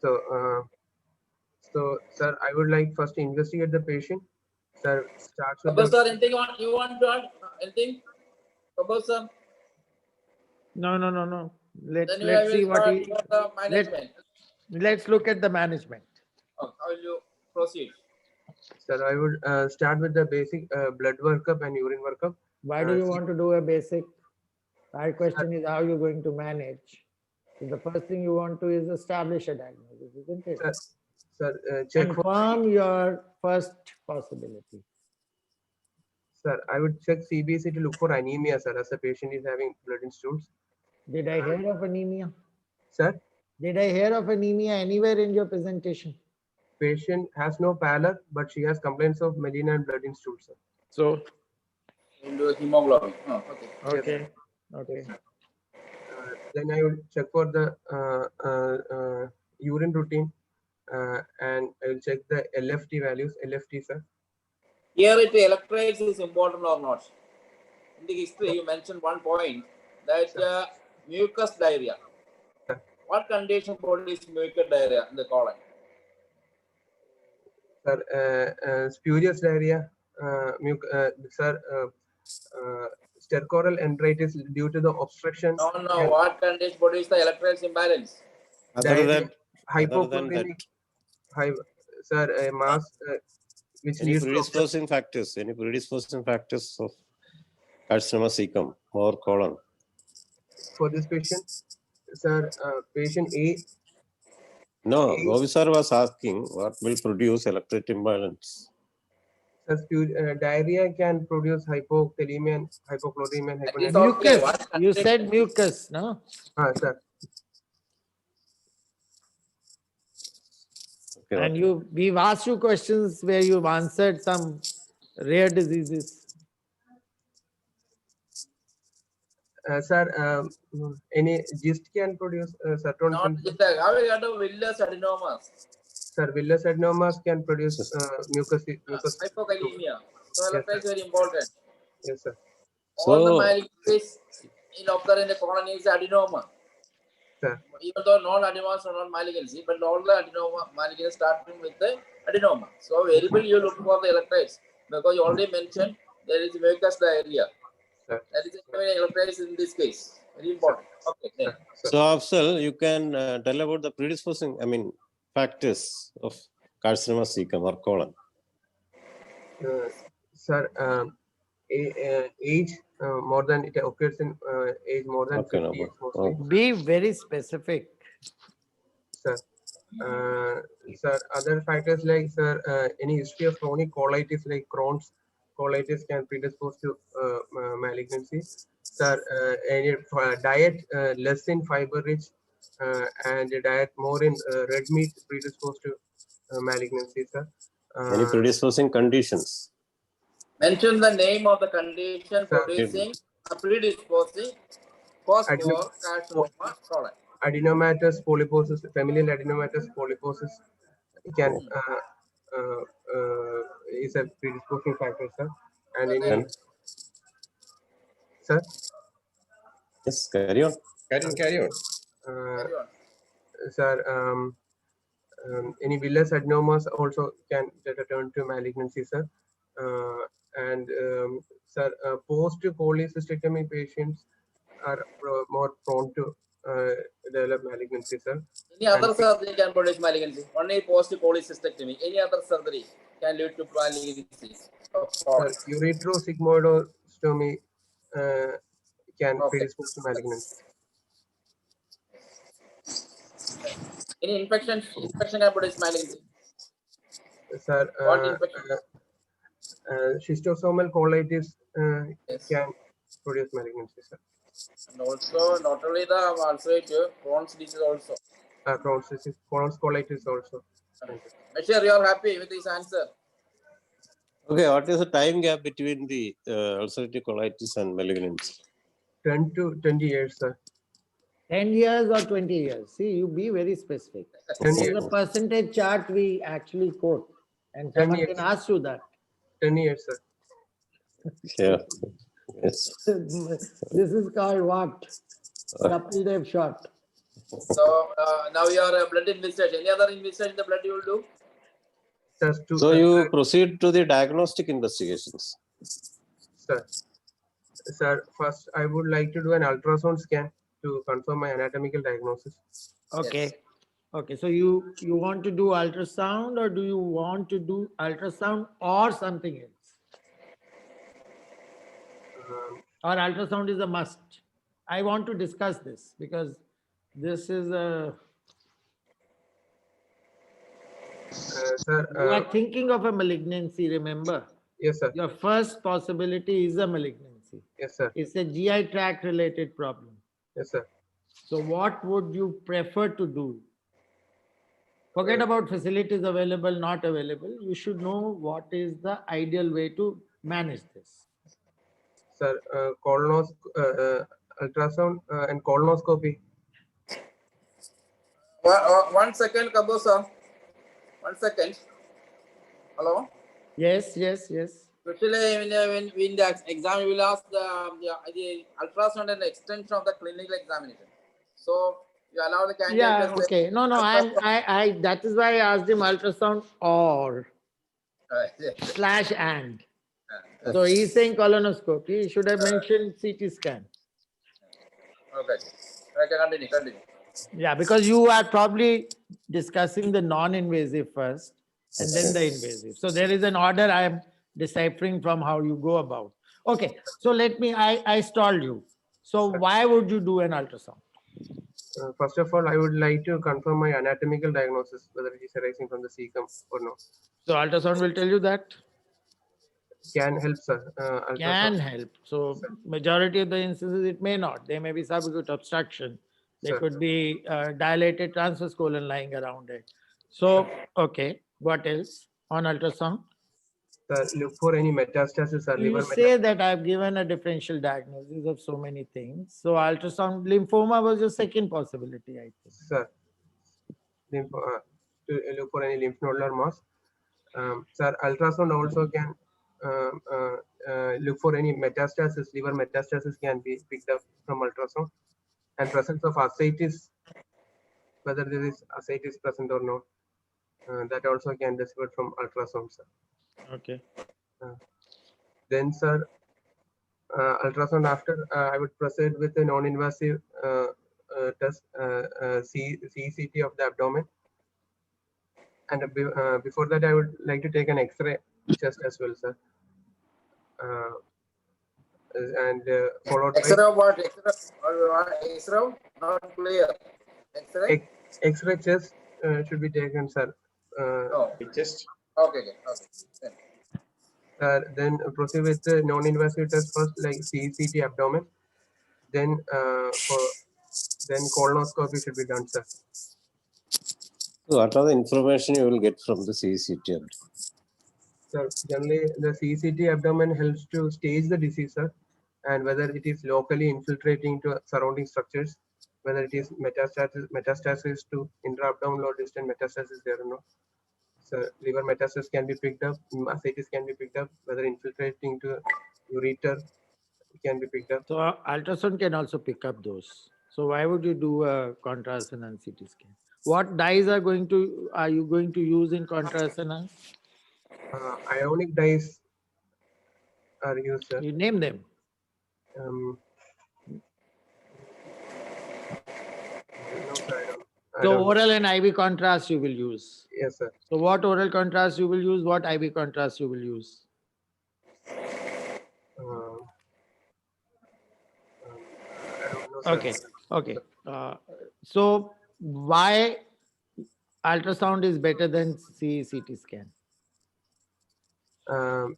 So, sir, I would like first to investigate the patient. Sir, starts with Suppose, sir, anything you want to add? Anything? Suppose, sir. No. Let's Then you see will what start he. for the management. Let's look at the management. How will you proceed? Sir, I would start with the basic blood workup and urine workup. Why do you want to do a basic? Our question is how you're going to manage. So the first thing you want to is establish a diagnosis, isn't it? Sir, check for, Confirm your first possibility. sir, I would check CBC to look for anemia, sir, as the patient is having blood in stools. Did I hear of anemia? Sir, Did I hear of anemia anywhere in your presentation? patient has no pallor, but she has complaints of melena and blood in stools, sir. So, Into hemoglobin. Oh, okay. okay. Then I would check for the urine routine, and I will check the LFT values. LFT, sir. Here it electrolytes is important or not? In the history, you mentioned one point that mucus diarrhea. What condition produces mucus diarrhea in the colon? Sir, spurious diarrhea, sir, stercoral enteritis due to the obstruction. No. What condition produces the electrolytes imbalance? Other than Hypochloremic, sir, mass which any leads to predisposing factors of carcinoma cecum or colon? for this patient, sir. Patient A. No, Govi sir was asking what will produce electrolyte imbalance. Diarrhea can produce hypokalemia and hypochloremia and That is hyponatremia. okay. Mucus. What You condition? said mucus, no? Sir. Okay, And we've asked you questions where you've answered some rare diseases. Sir, any gist can produce certain. Not just that. How we got the villus adenomas? Sir, villus adenomas can produce mucus. Hypokalemia. So Yes, electrolytes is very important. Yes, sir. All the So- malignancies in occur in the colon is adenoma. Sir. Even though non-adenomas are not malignancy, but all the adenoma malignancy starting with the adenoma. So variable you look for the electrolytes because you already mentioned there is mucus diarrhea. Sir. That is electrolytes in this case. Very important. Okay. Then. So Afzal, you can tell about the predisposing, factors of carcinoma cecum or colon. Sir, age, more than it occurs in age more than Okay, 50 no years problem. mostly. Be very specific. Sir. Sir, other factors like, sir, any history of chronic colitis like Crohn's colitis can predispose to malignancy. Sir, any diet less in fiber rich and a diet more in red meat predisposed to malignancy, sir. Any predisposing conditions? Mention the name of the condition Sir, producing, predisposing cause Adeno- for carcinoma colon. adenomatous polyposis, familial adenomatous polyposis can is a predisposing factor, sir. And any, Then, sir, yes, carry on. Carry on. Carry on. sir, any villous adenomas also can turn to malignancy, sir. And sir, post cholecystectomy patients are more prone to develop malignancy, sir. Any other surgery can produce malignancy. Only post cholecystectomy. Any other surgery can lead to malignancy. Sir, ureterosigmoidostomy can Okay. predispose to malignancy. Any infection can produce malignancy. Sir, What infection? schistosomal colitis Yes. can produce malignancy, sir. And also not only the ulcerative, Crohn's disease also. Crohn's disease, Crohn's colitis also. Bashir, you are happy with this answer? Okay, what is the time gap between the ulcerative colitis and malignancy? 10 to 20 years, sir. 10 years or 20 years. See, you be very specific. 10 There's years. a percentage chart we actually quote, and 10 someone years. can ask you that. 10 years, sir. Yeah. Yes. This is called what? Kapil Dev shot. So now you are a blood investigation. Any other investigation in the blood you will do? Just to, So you proceed to the diagnostic investigations. sir. Sir, first I would like to do an ultrasound scan to confirm my anatomical diagnosis. Okay. Yes. Okay. So you want to do ultrasound, or do you want to do ultrasound or something else? Or ultrasound is a must? I want to discuss this because this is a. Sir, You are thinking of a malignancy, remember? yes, sir. Your first possibility is a malignancy. Yes, sir. It's a GI tract related problem. Yes, sir. So what would you prefer to do? Forget about facilities available, not available. You should know what is the ideal way to manage this. Sir, ultrasound and colonoscopy. 1 second, Kabir sir. 1 second. Hello. Yes, yes, yes. Especially when in the exam, we will ask the ultrasound and extension of the clinical examination. So you allow the candidate. Yeah, to say- okay. No, I that is why I asked him ultrasound or / and. So he's saying colonoscopy. He should have mentioned CT scan. Okay. Okay, continue. Yeah, because you are probably discussing the non-invasive first and then the invasive. So there is an order I am deciphering from how you go about. Okay, so I stalled you. So why would you do an ultrasound? First of all, I would like to confirm my anatomical diagnosis, whether it is arising from the cecum or no. So ultrasound will tell you that? Can help, sir. Can Ultrasound. help. So majority of the instances it may not. There may be subacute obstruction. There Sir. could be dilated transverse colon lying around it. So, okay, what else on ultrasound? Sir, look for any metastasis or You liver say that I've given a differential diagnosis of so many things. So ultrasound lymphoma was your second possibility, I think. Sir, to look for any lymph nodular mass. Sir, ultrasound also can look for any metastasis, liver metastasis can be picked up from ultrasound, and presence of ascites, whether there is ascites present or not, that also can be discovered from ultrasound, sir. Okay. Then, sir, ultrasound after, I would proceed with a non-invasive test, CCT of the abdomen. And before that, I would like to take an X-ray chest as well, sir. and followed by X-ray of what? X-ray? Not clear. X-ray? X-ray chest should be taken, sir. No. Just Okay. Then. Then proceed with the non-invasive test first, like CCT abdomen. Then colonoscopy should be done, sir. So what are the information you will get from the CCT? So generally, the CCT abdomen helps to stage the disease, sir, and whether it is locally infiltrating to surrounding structures, whether it is metastasis to intra-abdominal or distant metastasis there or not. So liver metastasis can be picked up, ascites can be picked up, whether infiltrating to ureter can be picked up. So ultrasound can also pick up those. So why would you do a contrast-enhanced CT scan? What dyes are you going to use in contrast-enhanced? Ionic dyes are used, sir. You name them. No, sir, I So don't know. oral and IV contrast you will use. Yes, sir. So what oral contrast you will use? What IV contrast you will use? I don't know, sir. Okay. So why ultrasound is better than CT scan?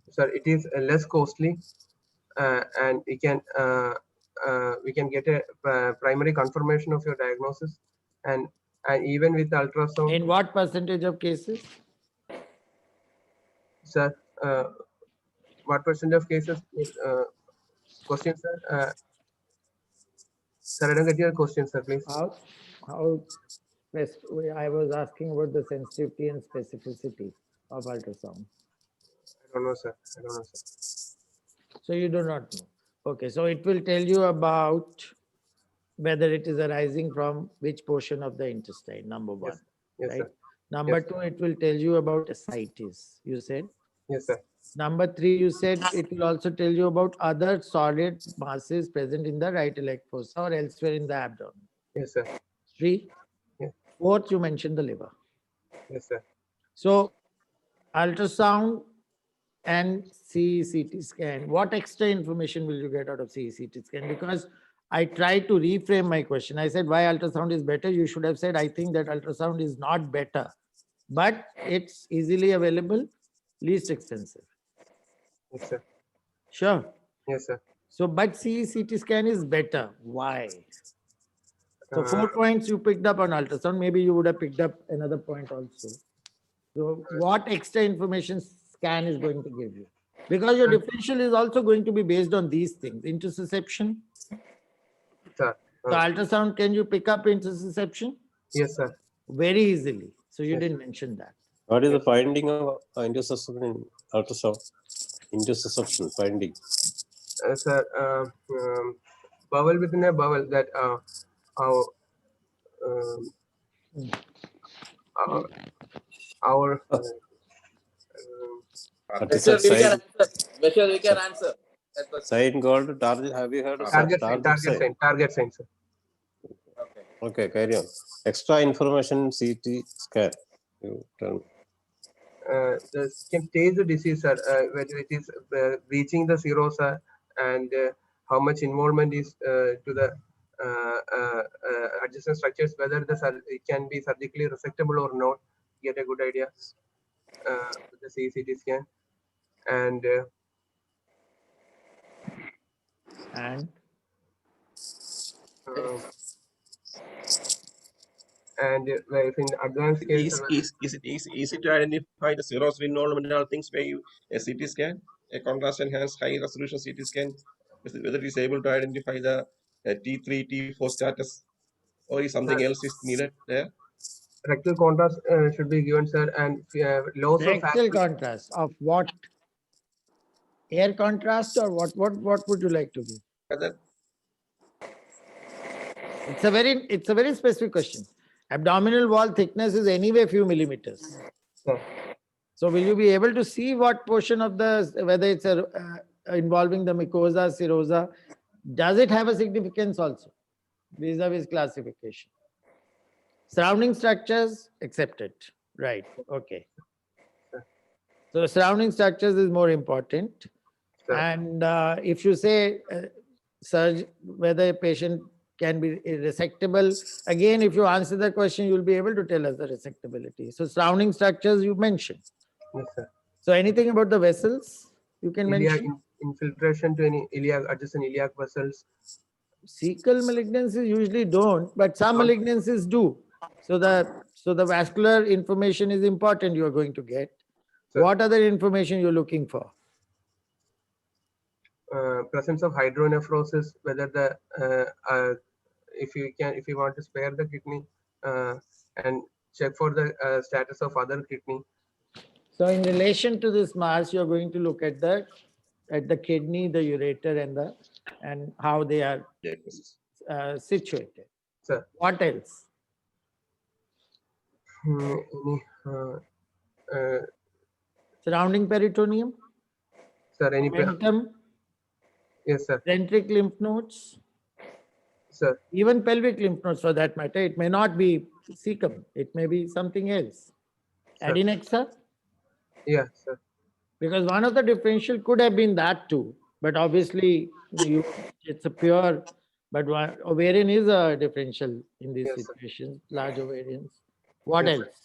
Sir, it is less costly, and we can get a primary confirmation of your diagnosis, and even with ultrasound, In what percentage of cases? sir. What percent of cases? Question, sir. Sir, I don't get your question, sir. Please. How I was asking about the sensitivity and specificity of ultrasound. I don't know, sir. I don't know, sir. So you do not know. Okay, so it will tell you about whether it is arising from which portion of the intestine, number one. Yes, Right? sir. Number Yes. two, it will tell you about ascites, you said. Yes, sir. Number three, you said it will also tell you about other solid masses present in the right iliac fossa or elsewhere in the abdomen. Yes, sir. Three. Yeah. Fourth, you mentioned the liver. Yes, sir. So ultrasound and CT scan, what extra information will you get out of CT scan? Because I tried to reframe my question. I said, why ultrasound is better? You should have said, I think that ultrasound is not better, but it's easily available, least expensive. Yes, sir. Sure. Yes, sir. So, but CT scan is better. Why? So 4 Uh, points you picked up on ultrasound. Maybe you would have picked up another point also. So what extra information scan is going to give you? Because your differential is also going to be based on these things. Intussusception. Sir. So ultrasound, can you pick up intussusception? Yes, sir. Very easily. So you Yes. didn't mention that. What is the finding of intussusception in ultrasound? Intussusception finding. Sir, bowel within a bowel, that our our What is Bashir, that we can sign? answer. Bashir, we can answer that question. Sign called target. Have you heard of target such sign, target target sign, sir. Okay. Okay, carry on. Extra information CT scan. You tell me. This can stage the disease, sir, whether it is reaching the serosa and how much involvement is to the adjacent structures, whether it can be surgically resectable or not. Get a good idea with the CT scan, and And if in advanced case, Is it easy to identify the cirrhosis involvement and all things by a CT scan? A contrast enhanced high resolution CT scan, whether it is able to identify the T3, T4 status, or is something else is needed there? rectal contrast should be given, sir, and loss of rectal contrast of what? Air contrast or what would you like to give? Whether It's a very specific question. Abdominal wall thickness is anyway few millimeters. Sir. So will you be able to see what portion of whether it's involving the mucosa, serosa? Does it have a significance also? Vis-a-vis classification. Surrounding structures, accepted. Right, okay. So surrounding structures is more important. Sir. And if you say, whether a patient can be resectable, again, if you answer the question, you'll be able to tell us the resectability. So surrounding structures you mentioned. Yes, sir. So anything about the vessels you can Iliac mention? infiltration to any iliac adjacent iliac vessels. Cecal malignancies usually don't, but some Don't. malignancies do. So the vascular information is important you are going to get. Sir. What other information you're looking for? Presence of hydronephrosis, whether the if you want to spare the kidney and check for the status of other kidney. So in relation to this mass, you're going to look at the kidney, the ureter, and how they are Diagnosis. situated. Sir. What else? Any Surrounding peritoneum, sir, any mentum, yes, sir. centric lymph nodes, Sir. even pelvic lymph nodes for that matter. It may not be cecum, it may be something else. Sir. Adnexa, Yeah, sir. because one of the differential could have been that too, but obviously it's a pure, but ovarian is a differential in these Yes, sir. situations, large ovarians. What Yes, sir. else?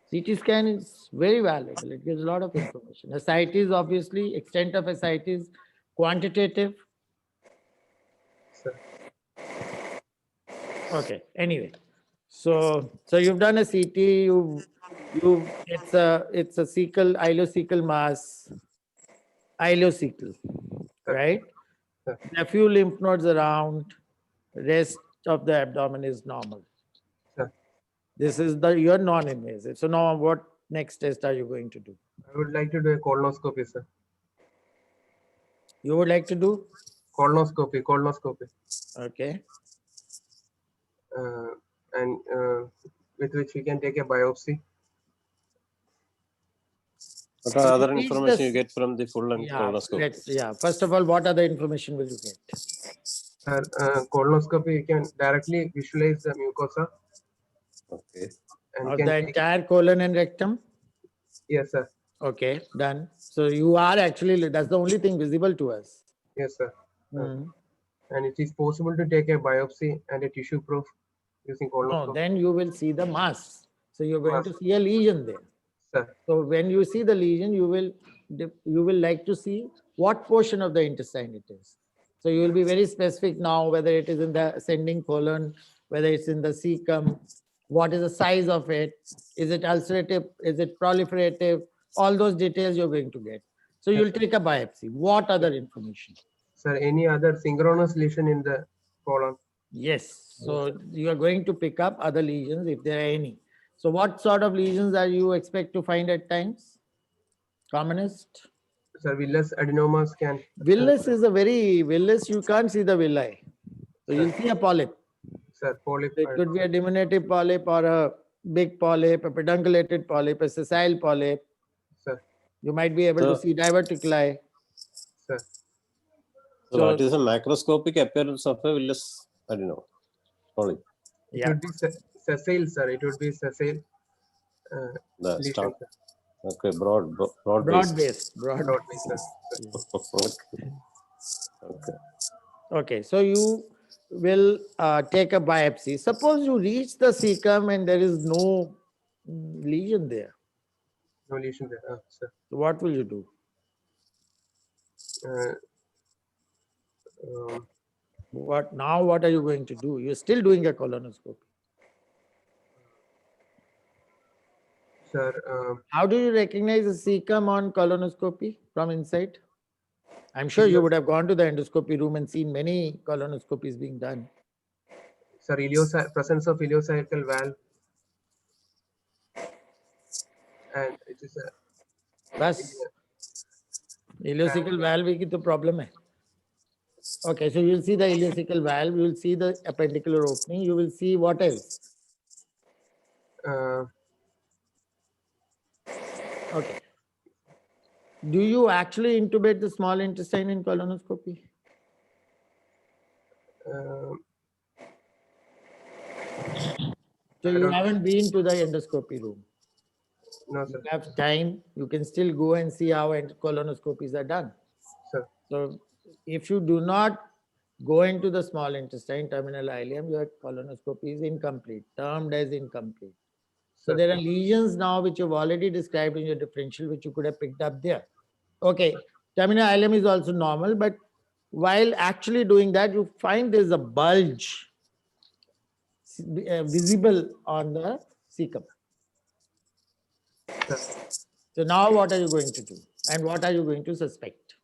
CT scan is very valuable. It gives a lot of information. Ascites, obviously, extent of ascites, quantitative. Sir. Okay. Anyway, so you've done a CT. It's a cecal, ileocecal mass, ileocecal, Sir. right? Sir. There are few lymph nodes around. Rest of the abdomen is normal. Sir. This is your non-invasive. So now, what next test are you going to do? I would like to do a colonoscopy, sir. You would like to do? Colonoscopy. Okay. And with which we can take a biopsy. What are other Repeat information this. you get from the full length colonoscopy? First of all, what other information will you get? Sir, colonoscopy, you can directly visualize the mucosa. Okay. And Of can the take, entire colon and rectum? yes, sir. Okay, done. So you are actually, that's the only thing visible to us. Yes, sir. Hmm. And it is possible to take a biopsy and a tissue proof using No, colonoscopy. then you will see the mass. So you're going to Mass. see a lesion there. Sir. So when you see the lesion, you will like to see what portion of the intestine it is. So you will be very specific now, whether it is in the ascending colon, whether it's in the cecum, what is the size of it, is it ulcerative, is it proliferative, all those details you're going to get. So you'll take a biopsy. What other information? Sir, any other synchronous lesion in the colon? Yes. So you are going to pick up other lesions if there are any. So what sort of lesions are you expect to find at times? Commonest? Sir, villus adenomas can. Villus is villus, you can't see the villi. So you'll see a polyp. Sir, polyp. It could be a diminutive polyp or a big polyp, a pedunculated polyp, a sessile polyp. Sir. You might be able to So- see diverticuli. Sir. So what is the macroscopic appearance of a villus adenoma? Polyp. It Yeah. would be sessile, sir. It would be sessile. The lesion, start. sir. Okay, broad Broad based. base. Broad. Broad base, sir. Okay. Okay. Okay, so you will take a biopsy. Suppose you reach the cecum and there is no lesion there. No lesion there. Sir. So what will you do? What are you going to do? You're still doing a colonoscopy. Sir, How do you recognize the cecum on colonoscopy from inside? I'm sure you would have gone to the endoscopy room and seen many colonoscopies being done. sir, presence of ileocecal valve. And it is a बस ileocecal valve की तो problem है. Okay, so you'll see the ileocecal valve, you'll see the appendicular opening, you will see what else? Okay. Do you actually intubate the small intestine in colonoscopy? So you haven't been to the endoscopy room. No, sir. You have time, you can still go and see how colonoscopies are done. Sir. So if you do not go into the small intestine, terminal ileum, your colonoscopy is incomplete, termed as incomplete. So Sir. there are lesions now which you've already described in your differential, which you could have picked up there. Okay, terminal ileum is also normal, but while actually doing that, you find there's a bulge visible on the cecum. Sir. So now what are you going to do? And what are you going to suspect?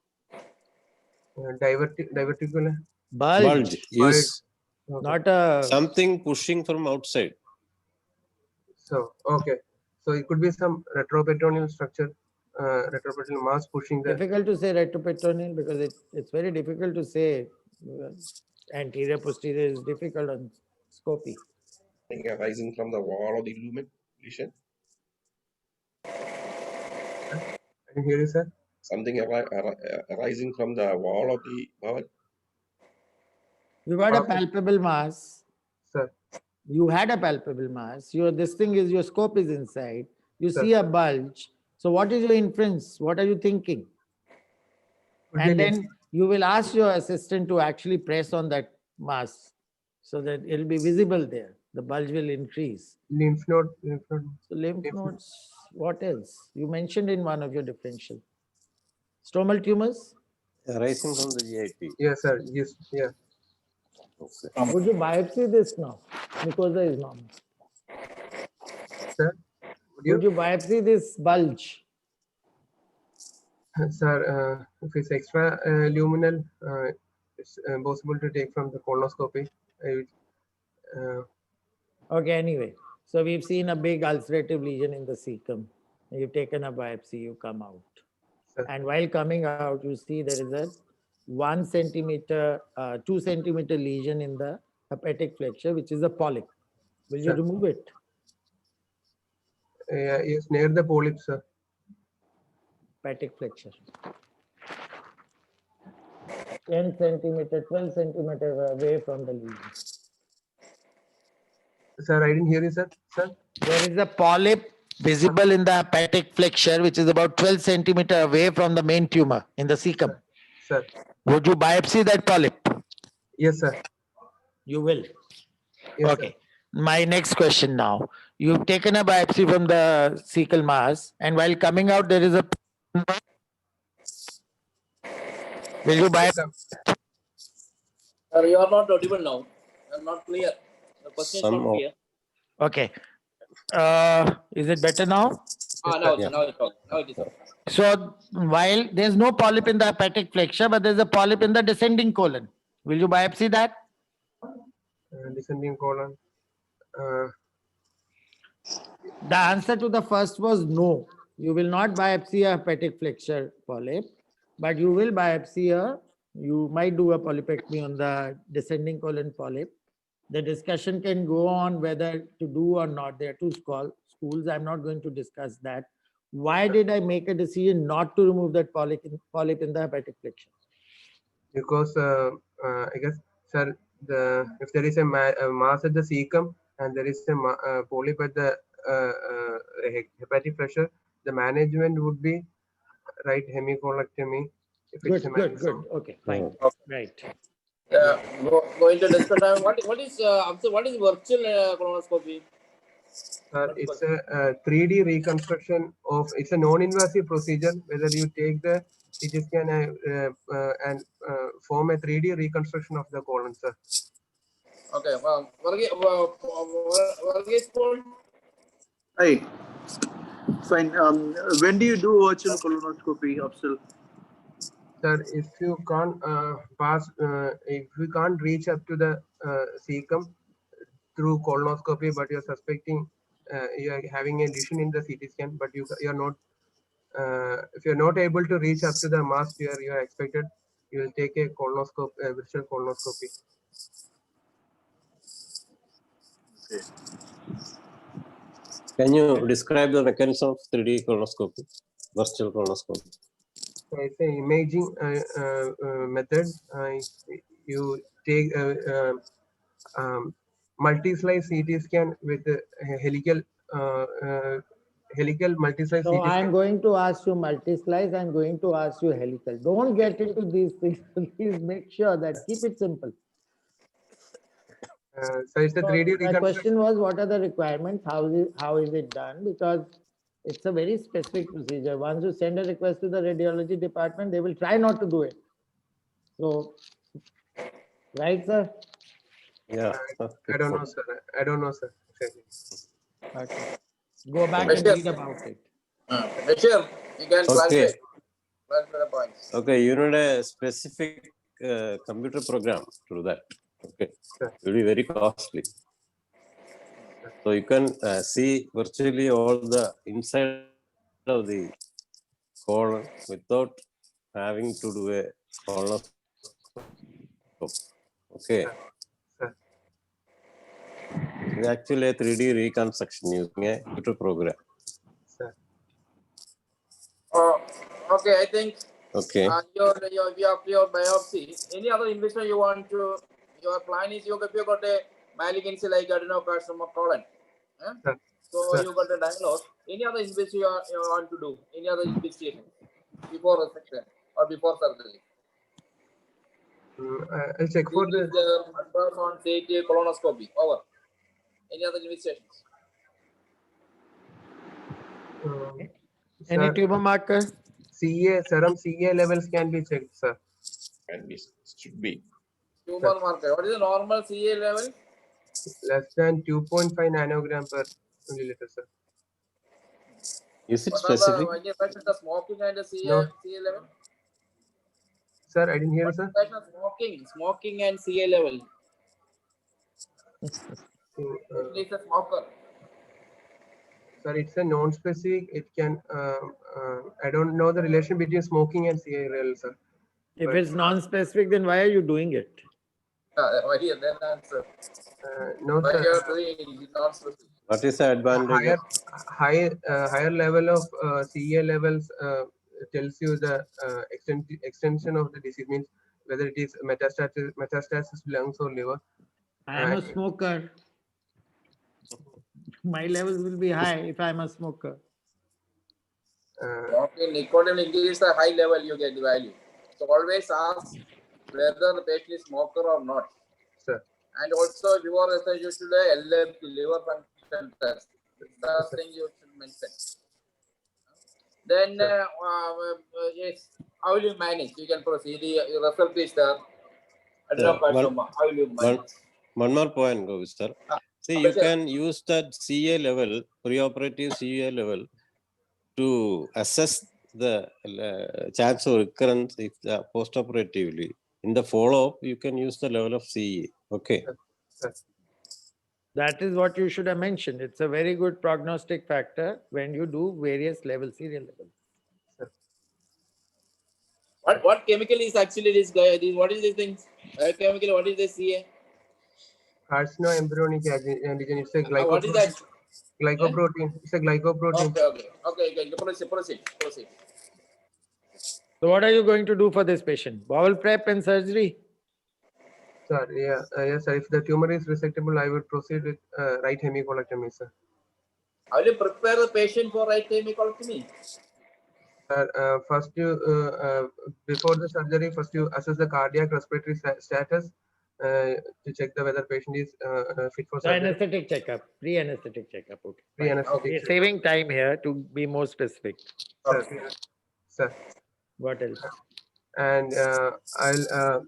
Diverticular. Bulge. Yes. Okay. Not a Something pushing from outside. So, okay. So it could be some retroperitoneal structure, retroperitoneal mass pushing the. difficult to say retroperitoneal because it's very difficult to say anterior posterior is difficult on scopy. Something arising from the wall of the lumen lesion. I can hear you, sir. Something arising from the wall of the bowel. You got a Okay. palpable mass. Sir. You had a palpable mass. This thing is your scope is inside. You Sir. see a bulge. So what is your inference? What are you thinking? Could be And an then you will ask your assistant to actually press on that mass so that it'll be visible there. The bulge will increase. lymph node. Lymph node. So lymph Lymph node. nodes, what else? You mentioned in one of your differential. Stromal tumors? Arising from the GIP. Yes, sir. Yes. Yeah. Okay. Would you biopsy this now? Mucosa is normal. Sir. Would Would you biopsy this bulge? Sir, if it's extra luminal, it's possible to take from the colonoscopy. Okay, anyway. So we've seen a big ulcerative lesion in the cecum. You've taken a biopsy, you come out. Sir. And while coming out, you see there is a 1 centimeter, 2 centimeter lesion in the hepatic flexure, which is a polyp. Will you Sir. remove it? Yes, near the polyp, sir. Hepatic flexure. 10 centimeter, 12 centimeter away from the lesion. Sir, I didn't hear you, sir. Sir. There is a polyp visible in the hepatic flexure, which is about 12 centimeter away from the main tumor in the cecum. Sir. Would you biopsy that polyp? Yes, sir. You will. Yes, Okay. Sir. My next question now. You've taken a biopsy from the cecal mass, and while coming out, there is a. Will you biopsy? Sir, you are not audible now. You are not clear. The question is Some not of- clear. Okay. Is it better now? Now Yeah. it is. Now it is. So while there's no polyp in the hepatic flexure, but there's a polyp in the descending colon. Will you biopsy that? Descending colon. The answer to the first was no. You will not biopsy a hepatic flexure polyp, but you will biopsy you might do a polypectomy on the descending colon polyp. The discussion can go on whether to do or not. There are two schools. I'm not going to discuss that. Why did I make a decision not to remove that polyp in the hepatic flexure? Because I guess, sir, if there is a mass at the cecum and there is a polyp at the hepatic pressure, the management would be hemicolectomy. If it's a Good. mass. Okay, fine. Right. Going to discuss what is virtual colonoscopy? It's a 3D reconstruction of. It's a non-invasive procedure. Whether you take the CT scan and form a 3D reconstruction of the colon, sir. Okay. Varghese, Hi. Fine. When do you do virtual colonoscopy, Afzal? Sir, if you can't if you can't reach up to the cecum through colonoscopy, but you're suspecting you're having a lesion in the CT scan, but you're not. If you're not able to reach up to the mass where you are expected, you will take a virtual colonoscopy. Can you describe the mechanism of 3D colonoscopy, virtual colonoscopy? So it's an imaging method. You take multi-slice CT scan with helical helical multi-slice So CT I'm scan. going to ask you multi-slice, I'm going to ask you helical. Don't get into these things. Please make sure that keep it simple. So it's a So 3D my question reconstruction. was, what are the requirements? How is it done? Because it's a very specific procedure. Once you send a request to the radiology department, they will try not to do it. So, right, sir? Yeah. I don't know, sir. I don't know, sir. Exactly. Okay. Go back and Bashir. read about it. Bashir, you can Okay. clarify the points. Okay, you need a specific computer program to do that. Okay, Sure. it will be very costly. So you can see virtually all the inside of the colon without having to do a colonoscope. Okay, Sir. it's actually a 3D reconstruction using a computer program. Sir. Okay, I think Okay, your biopsy. Any other investigation you want to? Your plan is you got a malignancy like adenocarcinoma colon. Eh? Sir. So Sir. you got a diagnosis. Any other investigation you want to do? Any other investigation before resection or before surgery? I'll check for the. Ultrasound, CT, colonoscopy. Over. Any other investigations? Any Sir, tumor marker? serum CA levels can be checked, sir. And be should be. Tumor marker. What is the normal CA level? Less than 2.5 nanogram per milliliter, sir. is it What are specific? the when you mention the smoking and the No. CA level? Sir, I didn't hear, What sir. is the smoking and CA level? It is a smoker. Sir, it's a non-specific. It can. I don't know the relation between smoking and CARL, sir. If But, it's non-specific, then why are you doing it? Why here? Then answer. no, Why sir. you are doing it? It is not specific. What is the advantage of Higher level of CA levels tells you the extension of the disease, means whether it is metastasis to lungs or liver. I am a smoker. My levels will be high if I'm a smoker. Smoking, nicotine increase the high level, you get the value. So always ask whether the patient is smoker or not. Sir. And also before research, you should LFT, liver function test. The thing you should mention. Then yes, how will you manage? You can proceed. The result is there. Adenocarcinoma. How will you manage? one more point, Govind sir. See, you can use that CA level, preoperative CA level, to assess the chance of recurrence if postoperatively. In the follow-up, you can use the level of CA. Okay. Sir. That is what you should have mentioned. It's a very good prognostic factor when you do various levels, serial levels. What chemical is actually this guy? What is this thing? Chemical, what is this CA? Carcinoembryonic antigen. It's a What is that? glycoprotein. It's a glycoprotein. Okay. Proceed. So what are you going to do for this patient? Bowel prep and surgery? Sir, yes, sir. If the tumor is resectable, I would proceed with right hemicolectomy, sir. How will you prepare the patient for right hemicolectomy? Sir, first before the surgery, first you assess the cardiac respiratory status to check whether patient is fit for So surgery. anesthetic checkup, pre-anesthetic checkup. Okay. fine. Pre-anesthetic We are check. saving time here to be more specific. Sir. What else? And I'll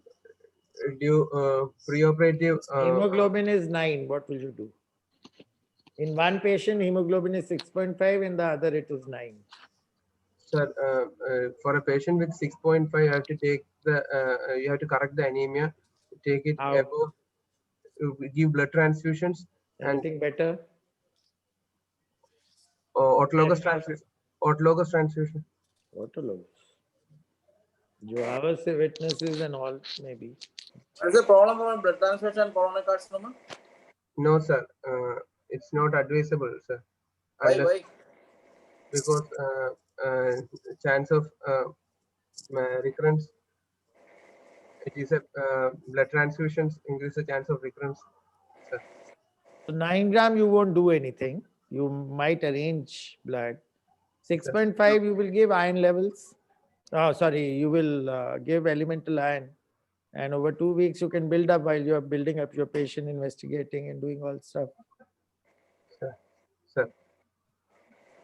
do preoperative. Hemoglobin is 9. What will you do? In one patient, hemoglobin is 6.5. In the other, it is 9. Sir, for a patient with 6.5, you have to take you have to correct the anemia, take it How? above, give blood transfusions, Anything better? autologous transfusion. Autologous transfusion. Autologous. You have witnesses and all, maybe. What is the problem with blood transfusion and coronary carcinoma? No, sir. It's not advisable, sir. Why? Because chance of recurrence. It is a blood transfusions increase the chance of recurrence, sir. So 9 gram, you won't do anything. You might arrange blood. 6.5, you will give iron levels. Oh, sorry, you will give elemental iron. And over 2 weeks, you can build up while you are building up your patient, investigating and doing all stuff. Sir.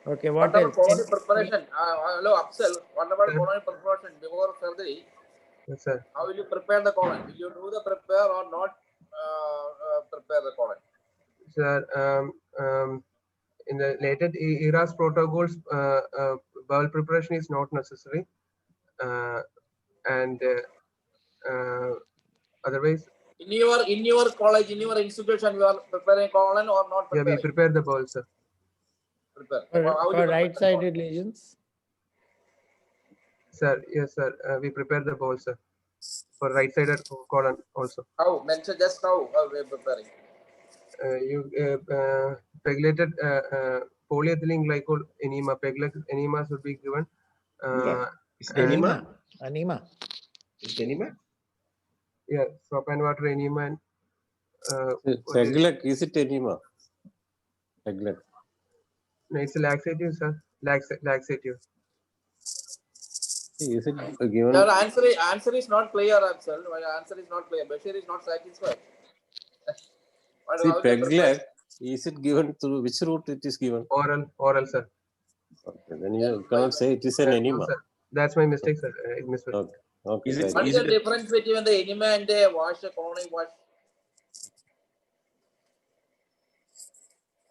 Okay, What what about else? colony preparation? Hello, Afzal. What about Sir. colony preparation before surgery? Yes, sir. How will you prepare the colon? Will you do the prepare or not prepare the colon? Sir, in the later eras protocols, bowel preparation is not necessary. And otherwise, In your college, in your institution, you are preparing colon or not yeah, we preparing? prepare the bowl, sir. Prepare. For, How will you for prepare the right-sided lesions? Sir, yes, sir. We prepare the bowl, sir, for right-sided colon also. colon? How? Mention just how we are preparing. Pegylated polyethylene glycol enema, pegylated enema should be given. Is it enema? Anema. Is it enema? Yeah, soap and water enema and Pegleg, is it enema? Pegleg. no, it's a laxative, sir. Laxative. Is it given? Your answer is not clear, Afzal. My answer is not clear. Bashir is not satisfied. See, How will you prepare? Pegleg, is it given through which route it is given? Oral, sir. Okay, then you cannot say it is an No, enema. sir. That's my mistake, sir. I misread. Okay, okay. Is it- right. What is Is the it- difference between the enema and the wash, the colonic wash?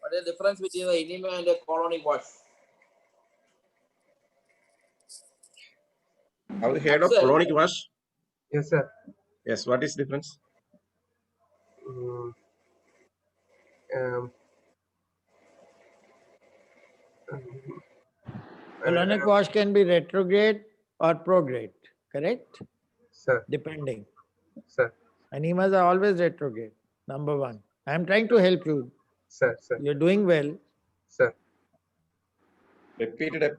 What is the difference between the enema and the colonic wash? Have you heard of Afzal. colonic wash? Yes, sir. Yes. What is the difference? Mm, Colonic wash can be retrograde or prograde, correct? sir, Depending. sir, Enemas are always retrograde, number one. I am trying to help you. sir, You're doing well. sir. Repeated.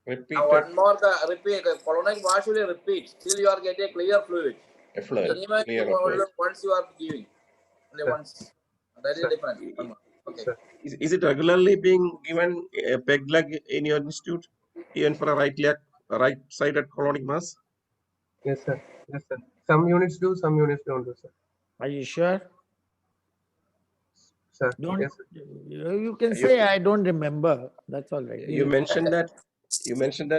One more, repeat. Colonic wash will repeat. Still, you are getting a clear fluid. Effluent. Enema, Clear only effluent. once you are giving. Only Sir. once. That is Sir. different. One more. Okay. Sir. Is it regularly being given a Pegleg in your institute, even for a right-sided colonic mass? Yes, sir. Yes, sir. Some units do, some units don't do, sir. Are you sure? Sir. Don't Yes, sir. you can say I don't remember. That's all right. You mentioned that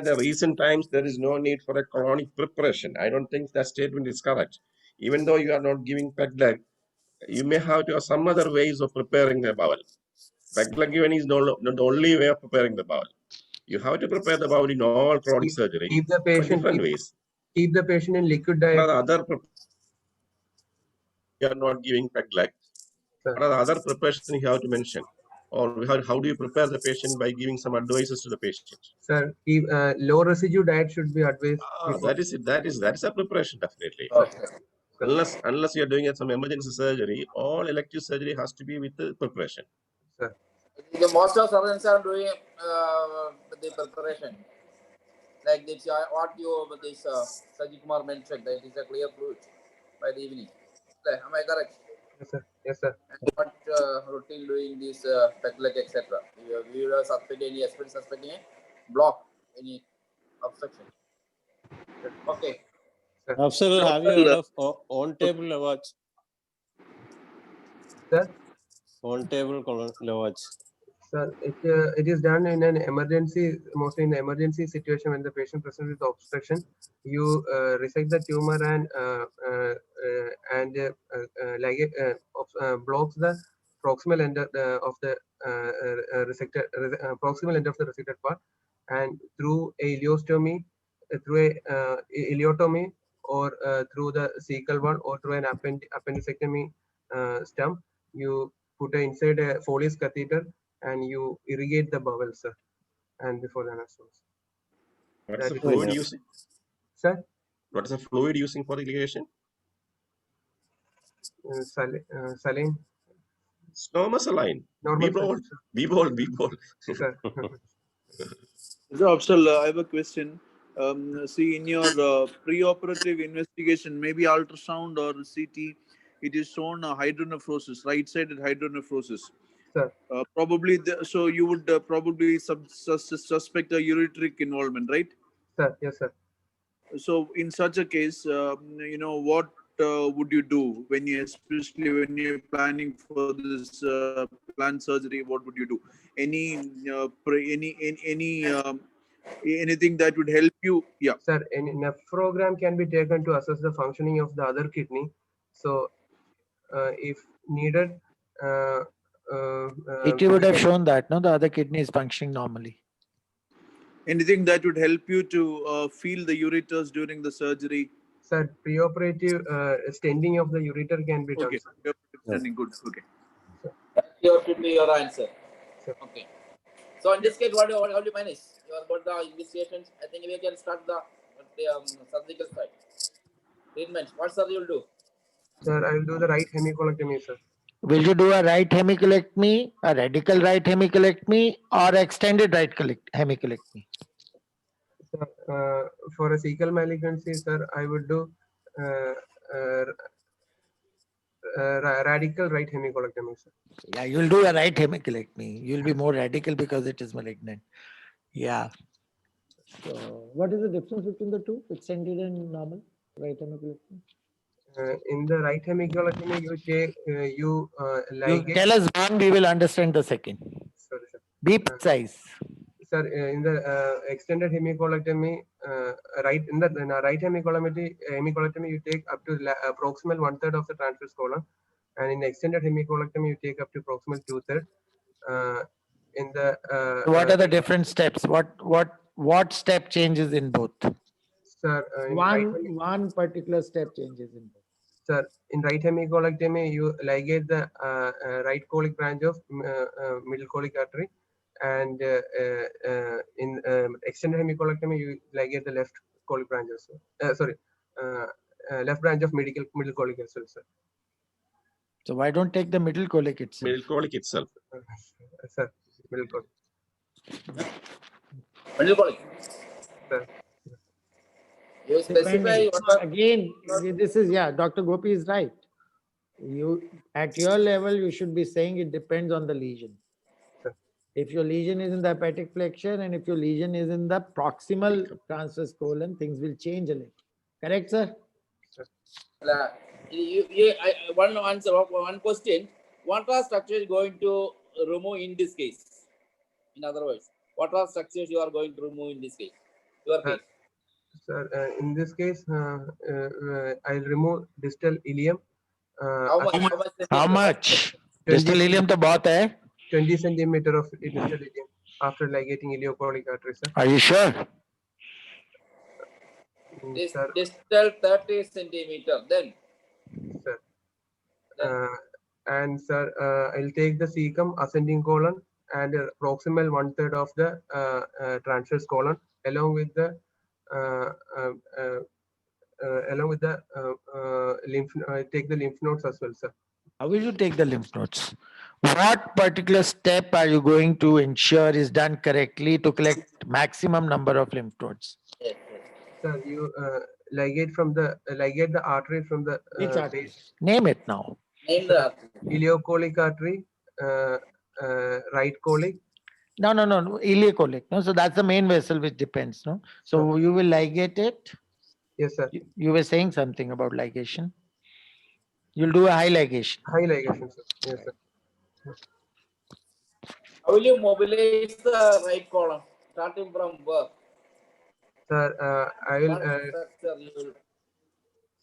the recent times there is no need for a colonic preparation. I don't think that statement is correct. Even though you are not giving Pegleg, you may have to have some other ways of preparing the bowel. Pegleg given is not the only way of preparing the bowel. You have to prepare the bowel in all chronic surgery Keep the for patient. different ways. Keep the patient in liquid diet. What are the other you are not giving Pegleg? Sir. What are the other preparations you have to mention? Or how do you prepare the patient by giving some advices to the patient? Sir, keep, low residue diet should be advised. before. That is a preparation, definitely. Okay. Unless you are doing some emergency surgery, all elective surgery has to be with the preparation. Sir. The most of surgeons are doing the preparation. Like this, what this Sajid Kumar mentioned, that is a clear fluid by the evening. Am I correct? Yes, sir. Yes, sir. And what routine doing this Pegleg, etc. You are suspecting any aspirin, suspecting a block, any obstruction. Okay. Afzal, have you heard of on-table lavage? Sir. On-table lavage. Sir, it is done in an emergency, mostly in an emergency situation when the patient presents with obstruction. You resect the tumor and blocks the proximal end of the resected proximal end of the resected part, and through a ileostomy, ileotomy, or through the cecal one, or through an appendicectomy stump, you put inside a Foley's catheter and you irrigate the bowel, sir, and before the anastomosis. What is the That is fluid enough. using? Sir, What is the fluid using for irrigation? saline, Normal saline. normal, Be bold. Be bold. Be bold. sir. So, Afzal, I have a question. See, in your preoperative investigation, maybe ultrasound or CT, it is shown hydronephrosis, right-sided hydronephrosis. Sir. Probably, so you would probably suspect a ureteric involvement, right? Sir, yes, sir. So in such a case, what would you do especially when you're planning for this planned surgery? What would you do? Anything that would help you? Yeah. Sir, any nephrogram can be taken to assess the functioning of the other kidney. So, if needed, It would have shown that, no, the other kidney is functioning normally. Anything that would help you to feel the ureters during the surgery? Sir, preoperative stenting of the ureter can be done. Okay, Sir. standing good. Okay. Your should be your answer. Sir. Okay. So in this case, how do you manage? You have got the investigations. I think we can start the surgical side. Treatment. What surgery you will do? Sir, I will do the right hemicolectomy, sir. Will you do a right hemicolectomy, a radical right hemicolectomy, or extended right hemicolectomy? Sir, for a cecal malignancy, sir, I would do radical right hemicolectomy, sir. Yeah, you'll do a right hemicolectomy. You'll be more radical because it is malignant. Yeah. So, what is the difference between the two, extended and normal right hemicolectomy? In the right hemicolectomy, you take You ligate. tell us one, we will understand the second. Sorry, sir. Be precise. Sir, in the extended hemicolectomy, right hemicolectomy, you take up to proximal 1/3 of the transverse colon, and in the extended hemicolectomy, you take up to proximal 2/3. In the What are the different steps? What step changes in both? Sir, in right One particular step changes in both. Sir, in right hemicolectomy, you ligate the right colic branch of middle colic artery, and in extended hemicolectomy, you ligate the left colic branch as well. Left branch of middle colic as well, sir. So why don't take the middle colic itself? Middle colic itself. Sir, middle colic. Middle colic. Sir. You specify what Again, this is, yeah, Dr. Gopi is right. You, at your level, you should be saying it depends on the lesion. Sir. If your lesion is in the hepatic flexure and if your lesion is in the proximal transverse colon, things will change a little. Correct, sir? one answer, one question. What are structures going to remove in this case? In other words, what are structures you are going to remove in this case? Your case. Sir, in this case, I'll remove distal ileum. How much? How much? Distal ileum to bahut hai. 20 centimeter of distal ileum after ligating ileocolic artery, sir. Are you sure? Sir, Distal 30 centimeter. Then. sir. And sir, I'll take the cecum ascending colon and proximal 1/3 of the transverse colon along with the lymph. Take the lymph nodes as well, sir. How will you take the lymph nodes? What particular step are you going to ensure is done correctly to collect maximum number of lymph nodes? Yes. Sir, you ligate the artery from the Which artery? Name it now. Name the artery. ileocolic artery, right colic. No, ileocolic. No, so that's the main vessel which depends. No, so you will ligate it. Yes, sir. You were saying something about ligation. You'll do a high ligation. High ligation, sir. Yes, sir. How will you mobilize the right column? Starting from birth. Sir,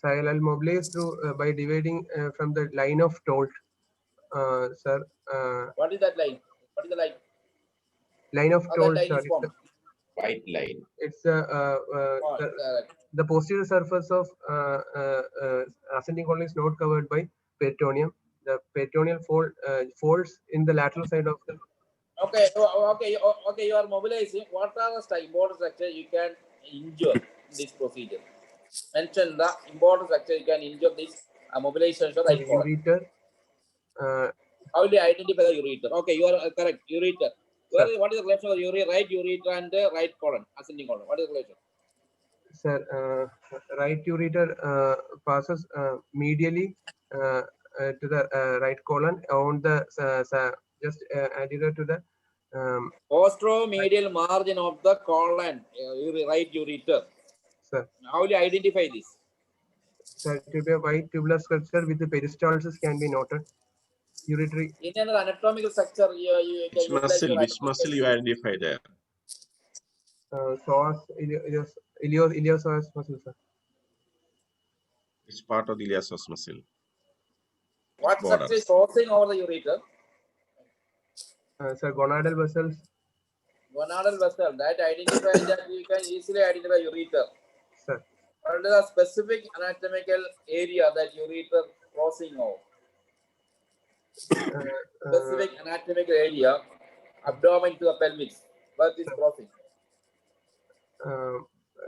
I'll mobilize through by dividing from the line of Tolt, sir. What is that line? What is the line? Line of How Tolt, that line sir. is formed? White line. It's the posterior surface of ascending colon is not covered by peritoneum. The peritoneal folds in the lateral side of the. Okay. You are mobilizing. What are the important structure you can injure in this procedure? Mention the important structure you can injure this mobilization. Ureter. How will you identify the ureter? Okay, you are correct. Ureter. What is the relation of right ureter and right colon, ascending colon? What is the relation? Sir, right ureter passes medially to the right colon on the just anterior to the Posteromedial margin of the colon, right ureter. sir. How will you identify this? So it will be a white tubular structure with the peristalsis can be noted. Uretary In an anatomical structure, you can utilize your Which muscle you identification. identify there? psoas, iliopsoas muscle, sir. Which part of the iliopsoas muscle? What structure Borders. is crossing over the ureter? Sir, gonadal vessels. Gonadal vessel. That identifies that you can easily identify ureter. Sir. What is the specific anatomical area that ureter crossing over? Specific anatomical area, abdomen to the pelvis. What is crossing?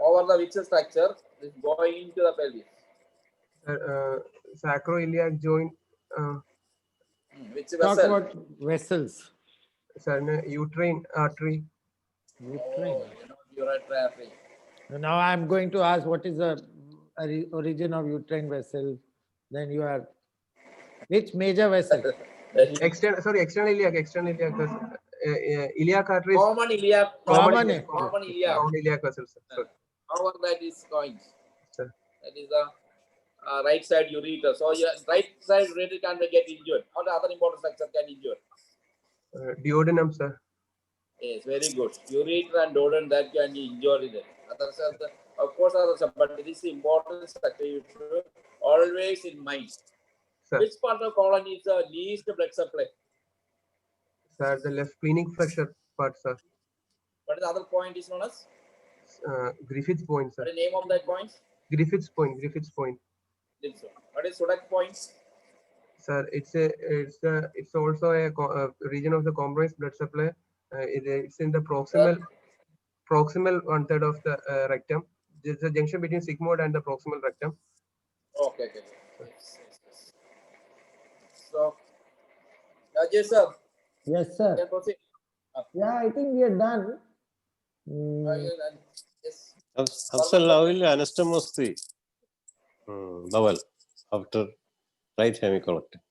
Over the which structure is going into the pelvis? Sacroiliac joint. Which Talk vessel? about vessels. Sir, uterine artery. Uterine. Uretary. Now I'm going to ask what is the origin of uterine vessel. Then you are which major vessel? External iliac. Iliac artery. Common iliac. Common. Common iliac. Common iliac vessel, sir. However, that is going. Sir. That is the right side ureter. So your right side ureter can get injured. Or the other important structure can injure. Duodenum, sir. Yes, very good. Ureter and duodenum that can be injured in it. Of course, but this is important structure. You should always in mind. Sir. Which part of colon is the least blood supply? Sir, the left splenic flexure part, sir. What is the other point is known as? Griffith's point, sir. What is the name of that point? Griffith's point. What is Sudak point? Sir, it's also a region of the compromised blood supply. It's in the proximal 1/3 of the rectum. It's the junction between sigmoid and the proximal rectum. Okay. Yes. So, Rajesh sir, Yes, sir. can proceed. Yeah, I think we are done. Yes. Afsal, how will you anastomose the bowel after right hemicolectomy?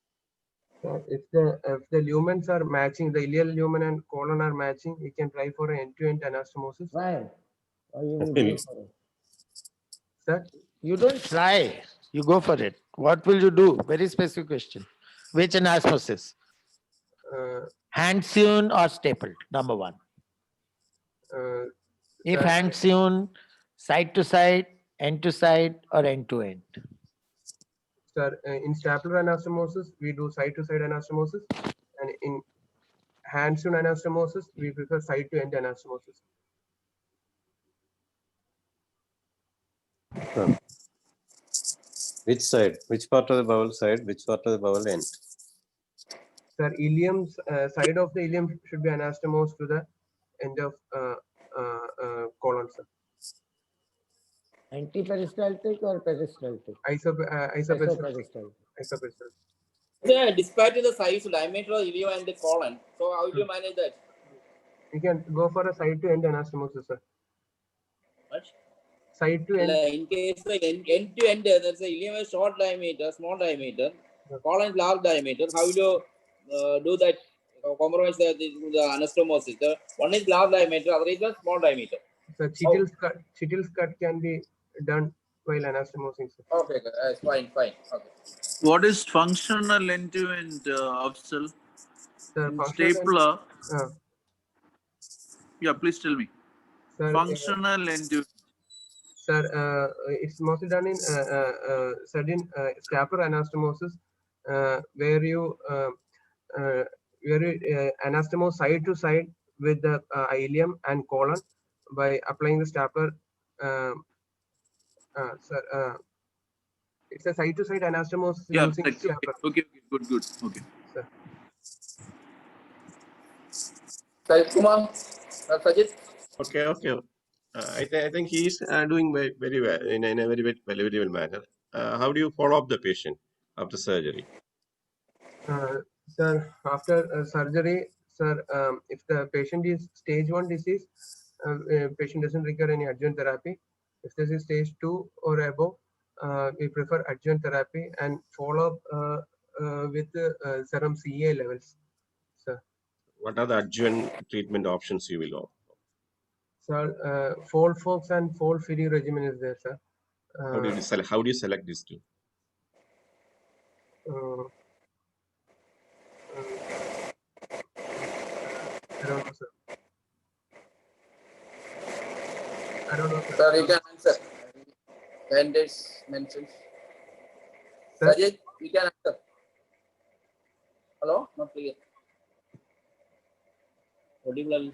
If the lumens are matching, the ileal lumen and colon are matching, we can try for an end-to-end anastomosis. Try. Or you will Okay. go for it. Sir, You don't try. You go for it. What will you do? Very specific question. Which anastomosis? Hand sewn or stapled? Number one. If Sir. hand sewn, side to side, end to side, or end to end? Sir, in stapler anastomosis, we do side-to-side anastomosis, and in hand-sewn anastomosis, we prefer side-to-end anastomosis. Which side? Which part of the bowel side? Which part of the bowel end? Sir, ileum's side of the ileum should be anastomosed to the end of colon, sir. Antiperistaltic or peristaltic? Isoperistaltic. Despite the size, diameter of ileum and the colon, so how do you manage that? You can go for a side-to-end anastomosis, sir. What? Side-to-end. In case the end to end, there's a ileum is short diameter, small diameter, colon is large diameter. How will you do that? Compromise the anastomosis. One is large diameter, other is a small diameter. So Chittil's cut can be done while anastomosing, sir. Okay, fine. Okay. What is functional end-to-end, Afzal? Sir, In functional stapler. end- Yeah, please tell me. Sir, Functional end-to-end. Sir, it's mostly done in certain stapler anastomosis, where you anastomose side to side with the ileum and colon by applying the stapler. Sir, it's a side to side anastomosis Yeah, using correct. stapler. Okay, good. Okay. Sir. Kumar, Sajid. Okay. I think he is doing very well in a very well manner. How do you follow up the patient after surgery? Sir, after surgery, sir, if the patient is stage 1 disease, patient doesn't require any adjuvant therapy. If this is stage 2 or above, we prefer adjuvant therapy and follow up with serum CA levels, sir. What are the adjuvant treatment options you will offer? Sir, FOLFOX and FOLFIRI regimen is there, sir. How do you select? How do you select these two? Uh, I don't know, sir. I don't know, sir. Sir, you can answer. When this mentions. Sir? Sajid, you can answer. Hello? Not clear. Audible.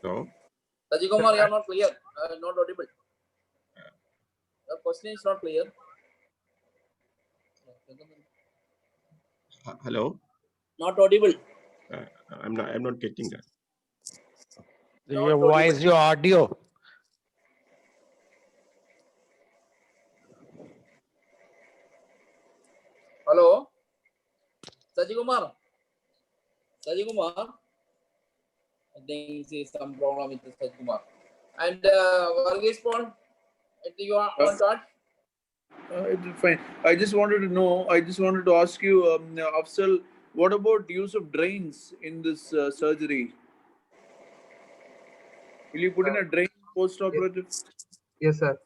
No. Sajid Kumar, you are not clear. Not audible. The question is not clear. Hello. Not audible. I'm not getting that. Your voice, your audio. Hello? Sajid Kumar? Sajid Kumar? I think there is some problem with the Sajid Kumar. And Varghese Paul, I think you are on card. It's fine. I just wanted to ask you, Afzal, what about use of drains in this surgery? Will you put in a drain post-operative? Yes, sir.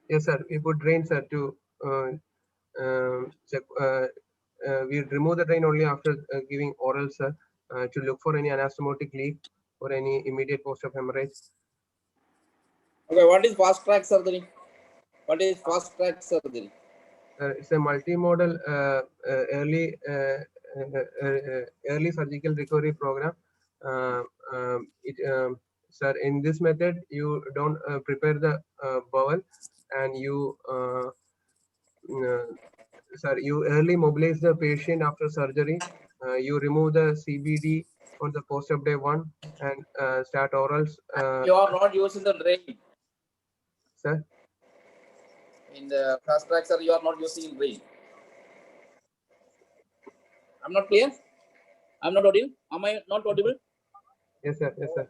Yes, sir. We put drain, sir, to check. We remove the drain only after giving oral, sir, to look for any anastomotic leak or any immediate post-op hemorrhage. Okay, what is fast track surgery? What is fast track surgery? It's a multimodal early surgical recovery program. Sir, in this method, you don't prepare the bowel, and you sir, you early mobilize the patient after surgery. You remove the CBD on the post-op day 1 and start orals. You are not using the drain. Sir, In the fast track surgery, you are not using drain. I'm not clear. I'm not audible. Am I not audible? yes, sir. Yes, sir.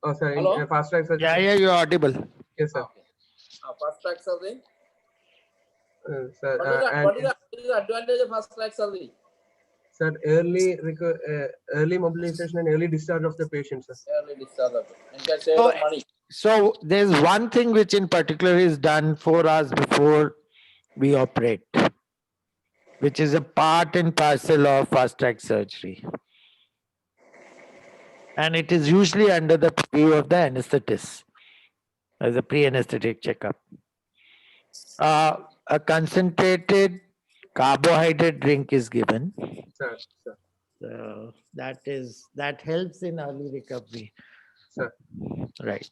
Oh, sir. Hello? In fast track surgery. Yeah, you're audible. Yes, sir. Okay. Fast track surgery. Sir, What is the advantage of fast track surgery? sir, early mobilization and early discharge of the patient, sir. Early discharge of it. And can save So, the money. So there's one thing which in particular is done 4 hours before we operate, which is a part and parcel of fast track surgery. And it is usually under the view of the anesthetist as a pre-anesthetic checkup. A concentrated carbohydrate drink is given. Sir, sir, So that helps in early recovery. sir. Right.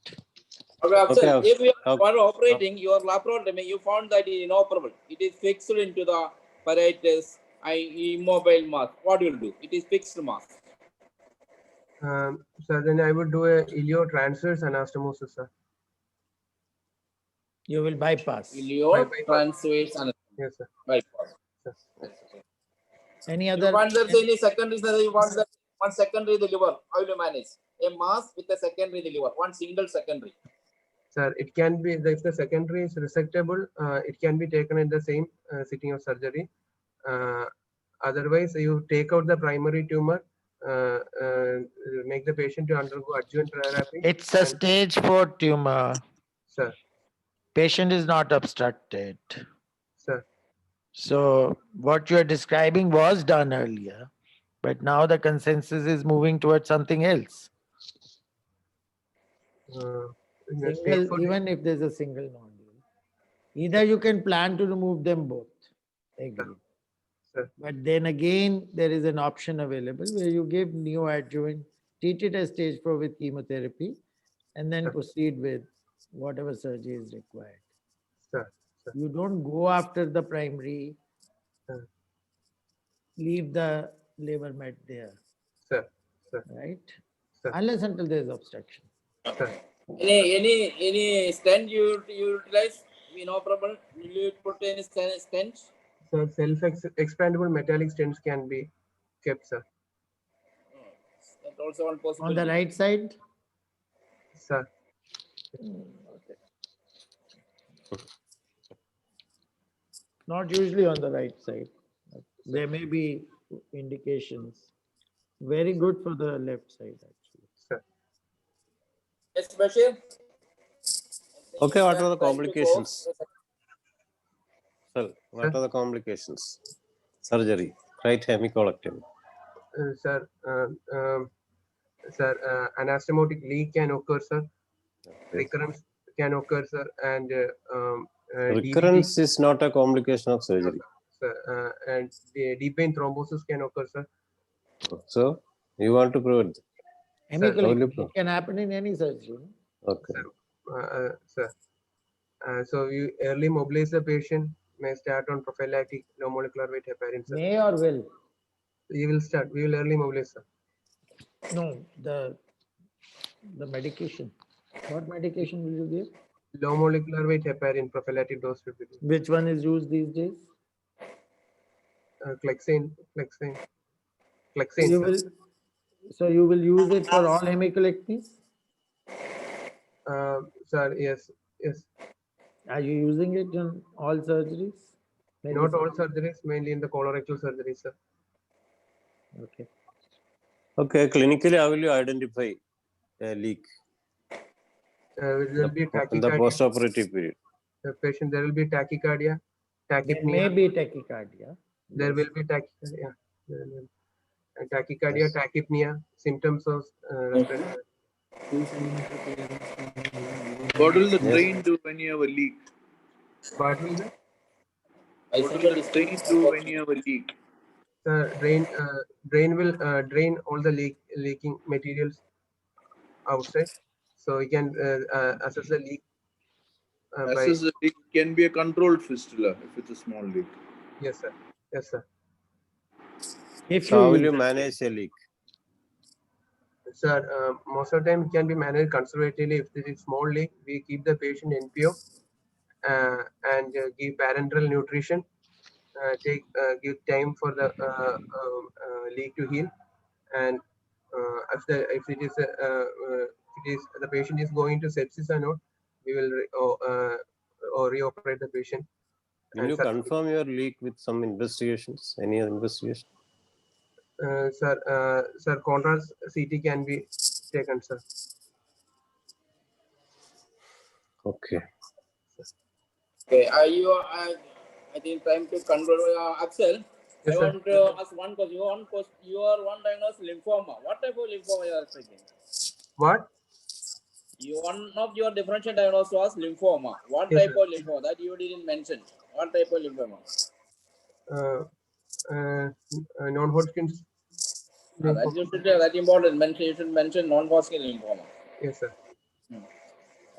Okay, Afzal, Okay, if you okay. are operating your laparotomy, you found that it is inoperable. It is fixed into the apparatus, immobile mass. What you will do? It is fixed mass. Sir, then I would do a iliotransverse anastomosis, sir. You will bypass. Ilio, transverse, and Yes, sir. bypass. Sir. Any You other? want that any secondary surgery, you want that one secondary the liver. How will you manage? A mass with a secondary the liver, one single secondary. Sir, it can be, if the secondary is resectable, it can be taken in the same sitting of surgery. Otherwise, you take out the primary tumor, make the patient to undergo adjuvant therapy. It's a stage 4 tumor. Sir, Patient is not obstructed. sir. So what you're describing was done earlier, but now the consensus is moving towards something else. In the stage Single, 4, even if there's a single nodule. Either you can plan to remove them both. Agreed. Sir. But then again, there is an option available where you give neoadjuvant, treat it as stage 4 with chemotherapy, and then Sir. proceed with whatever surgery is required. Sir, sir. You don't go after the primary, leave the liver met there, Sir, sir, right? Sir. Unless until there's obstruction. sir. Any stent you utilize inoperable? Will you put any stent? So self-expandable metallic stents can be kept, sir. That also one On possibility. the right side, Sir, Not usually on the right side. There may be indications. Very good for the left side, actually. Sir. Yes, Bashir. Okay, what are the Trying to close. complications? Sir, what Sir? are the complications? Surgery, right hemicolectomy. Sir, anastomotic leak can occur, sir. Recurrence can occur, sir, and DVT, Recurrence is not a complication of surgery. sir, and the deep vein thrombosis can occur, sir. So you want to prevent it. Hemicolectomy, it can happen in any surgery. Okay. Sir. So you early mobilize the patient, may start on prophylactic low molecular weight heparin, sir. May or will? We will early mobilize, sir. No, the medication. What medication will you give? Low molecular weight heparin prophylactic dose will be given. Which one is used these days? Clexane, You sir. will, so you will use it for all hemicolectomies? Sir, yes. Are you using it in all surgeries? Maybe Not some- all surgeries, mainly in the colorectal surgery, sir. Okay. Okay, clinically, how will you identify a leak There will be in the tachycardia. post-operative period? The patient, there will be tachycardia, There may tachypnea. be tachycardia. There will be tachycardia. Tachycardia, tachypnea, symptoms of respiratory. What will the Yes. drain do when you have a leak? What will the What will the drain do when you have a leak? drain will drain all the leaking materials outside, so we can assess the leak by Assess the leak can be a controlled fistula if it's a small leak. yes, sir. Yes, sir. If So how will use you it. manage a leak? Sir, most of the time it can be managed conservatively. If it is small leak, we keep the patient NPO and give parenteral nutrition. Give time for the leak to heal, and if it is the patient is going to sepsis or not, we will or reoperate the patient. Will And you sir, confirm your leak with some investigations? Any other investigation? Sir, contrast CT can be taken, sir. Okay. Okay, I think time to control Axel. Yes, I sir. want to ask one question. You are one diagnosed lymphoma. What type of lymphoma you are taking? What? One of your differential diagnosis was lymphoma. What Yes, type sir. of lymphoma? That you didn't mention. What type of lymphoma? Non-Hodgkin's. That you should that important. You should mention non-Hodgkin lymphoma. Yes, sir.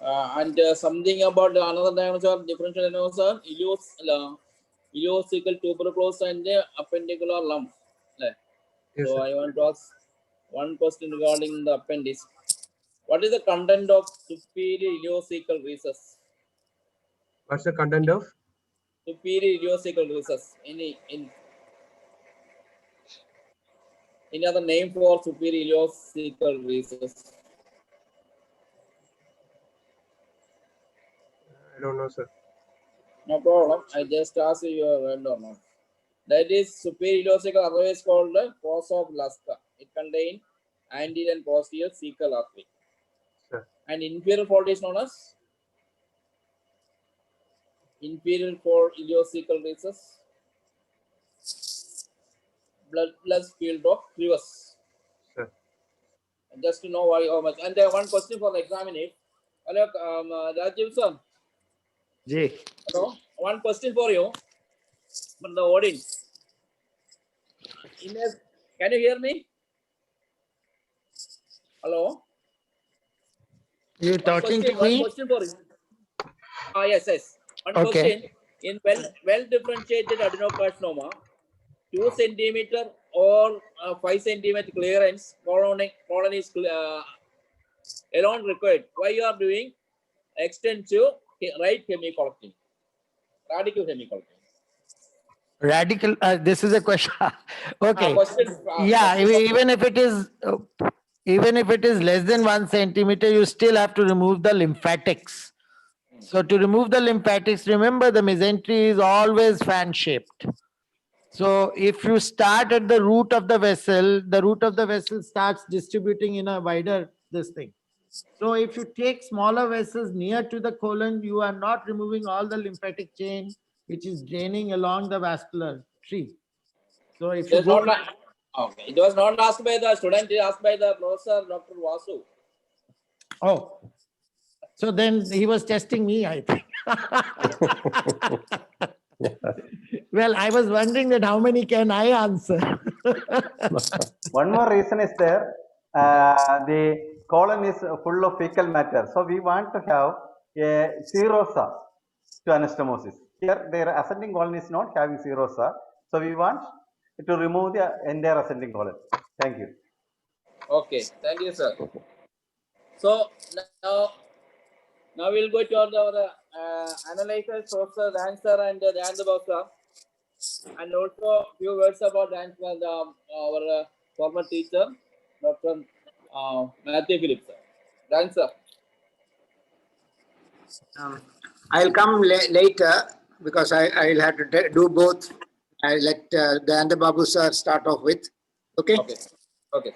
And something about another diagnosis of differential diagnosis, ileocecal tuberculosis and appendicular lump. Yes, So sir. I want to ask one question regarding the appendix. What is the content of superior ileocecal recess? What's the content of? Superior ileocecal recess. Any other name for superior ileocecal recess? I don't know, sir. No problem. I just asked you right or not. That is superior ileocecal, otherwise called the fossa of Lasker. It contains anterior and posterior cecal artery. Sir. And inferior fold is known as inferior fold ileocecal recess. Blood plus field of Rivers. Sir. Just to know why how much. And one question for the examiner. Hello, Rajiv sir. Jay. Hello. One question for you from the audience. Can you hear me? Hello. You talking to One me? question for you. Yes. One Okay. question. In well differentiated adenocarcinoma, 2 centimeter or 5 centimeter clearance colon is alone required. Why you are doing extensive right hemicolectomy, radical hemicolectomy? Radical, this is a question. Okay. Question, Yeah, question- even if it is less than 1 centimeter, you still have to remove the lymphatics. So to remove the lymphatics, remember the mesentery is always fan shaped. So if you start at the root of the vessel starts distributing in a wider this thing. So if you take smaller vessels near to the colon, you are not removing all the lymphatic chain which is draining along the vascular tree. So if you It go, was not, okay. It was not asked by the student, it was asked by the professor, Dr. Vasu. oh, so then he was testing me, I think. Well, I was wondering that how many can I answer? One more reason is there. The colon is full of fecal matter. So we want to have a serosa to anastomosis. Here, their ascending colon is not having serosa. So we want to remove the entire ascending colon. Thank you. Okay, thank you, sir. So now we'll go to our analyzers, Professor Dancer and Dayanda Bausa, and also few words about Dancer, our former teacher, Dr. Matthew Phillips. Dancer. I'll come later because I'll have to do both. I'll let Dayanda Babu sir start off with. Okay? Okay. Okay.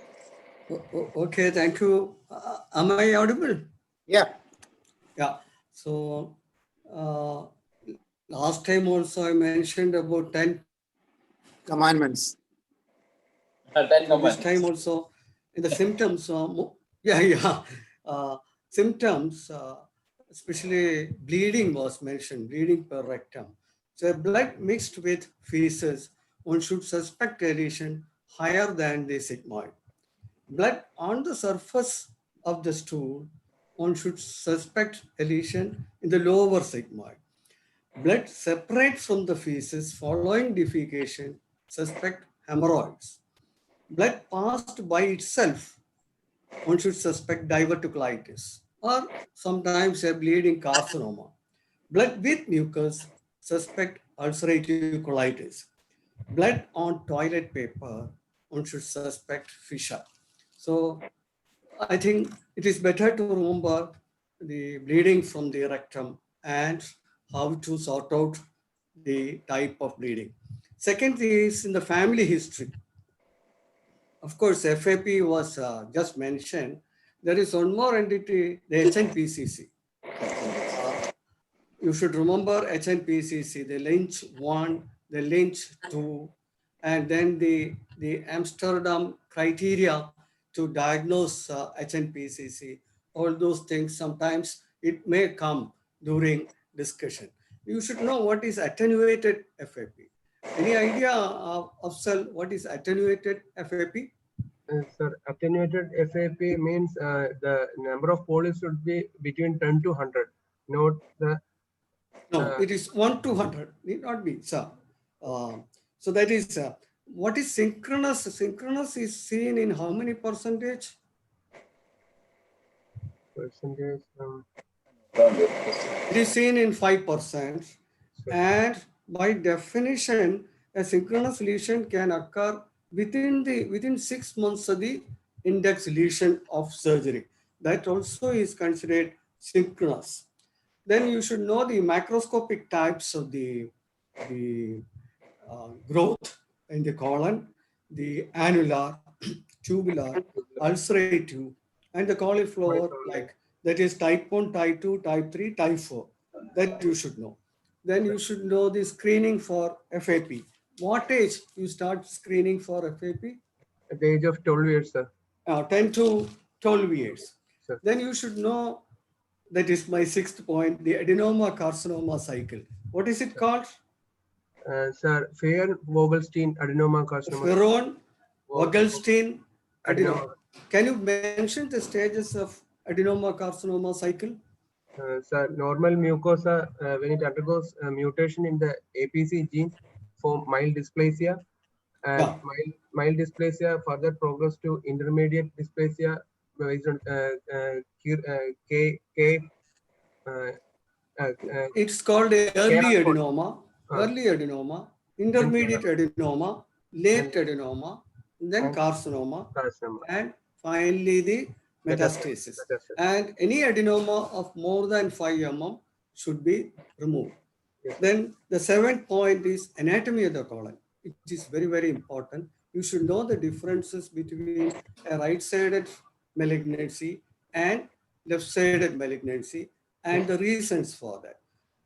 Okay, thank you. Am I audible? Yeah. Yeah. So last time also I mentioned about 10 Commandments. 10 this comments. time also in the symptoms. Symptoms, especially bleeding was mentioned, bleeding per rectum. So blood mixed with feces, one should suspect a lesion higher than the sigmoid. Blood on the surface of the stool, one should suspect a lesion in the lower sigmoid. Blood separates from the feces following defecation, suspect hemorrhoids. Blood passed by itself, one should suspect diverticulitis or sometimes a bleeding carcinoma. Blood with mucus, suspect ulcerative colitis. Blood on toilet paper, one should suspect fissure. So I think it is better to remember the bleeding from the rectum and how to sort out the type of bleeding. Second is in the family history. Of course, FAP was just mentioned. There is one more entity, the HNPCC. You should remember HNPCC, the Lynch 1, the Lynch 2, and then the Amsterdam criteria to diagnose HNPCC. All those things, sometimes it may come during discussion. You should know what is attenuated FAP. Any idea, Afzal, what is attenuated FAP? Sir, attenuated FAP means the number of polyps should be between 10 to 100, not the. No, it is 1 to 100, need not be, sir. So that is, what is synchronous? Synchronous is seen in how many percentage? Percentage. It is seen in 5%. And by definition, a synchronous lesion can occur within 6 months of the index lesion of surgery. That also is considered synchronous. Then you should know the macroscopic types of the growth in the colon, the annular, tubular, ulcerative, and the cauliflower like that is type 1, type 2, type 3, type 4. That you should know. Then you should know the screening for FAP. What age you start screening for FAP? At the age of 12 years, sir. 10 to 12 years. Sir. Then you should know, that is my 6th point, the adenoma carcinoma cycle. What is it called? Sir, Fehr-Vogelstein adenoma carcinoma. Feron, Vogelstein, adenoma. Adenoma. Can you mention the stages of adenoma carcinoma cycle? Sir, normal mucosa, when it undergoes mutation in the APC gene, form mild dysplasia, and Yeah. mild dysplasia further progress to intermediate dysplasia based on It's called a early Kera- adenoma, early adenoma, intermediate adenoma, late adenoma, then and carcinoma, carcinoma. and finally the metastasis. And any adenoma of more than 5 mm should be removed. Yes. Then the seventh point is anatomy of the colon. It is very, very important. You should know the differences between a right-sided malignancy and left-sided malignancy and the reasons for that.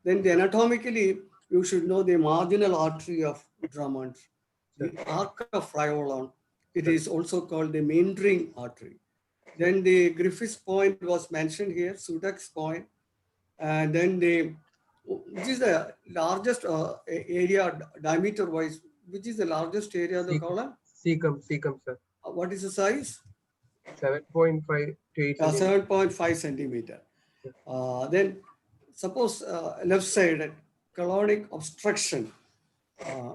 Then the anatomically, you should know the marginal artery of Drummond, the arc of Friolon. It is also called the meandering artery. Then the Griffiths point was mentioned here, Sudak's point, and then which is the largest area diameter-wise, which is the largest area of the colon? Cecum, sir. What is the size? 7.5 to 8 centimeters. 7.5 centimeter. Then suppose left side colonic obstruction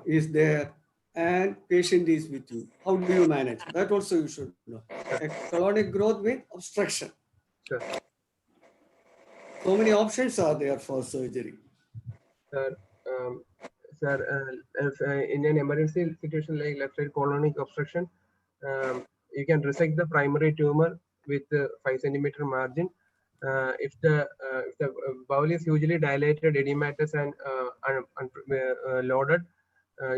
is there and patient is with you. How do you manage? That also you should know. A colonic growth with obstruction. Sure. So many options are there for surgery. If, in an emergency situation like left side colonic obstruction, you can resect the primary tumor with 5 centimeter margin. If the bowel is hugely dilated, edematous, and loaded,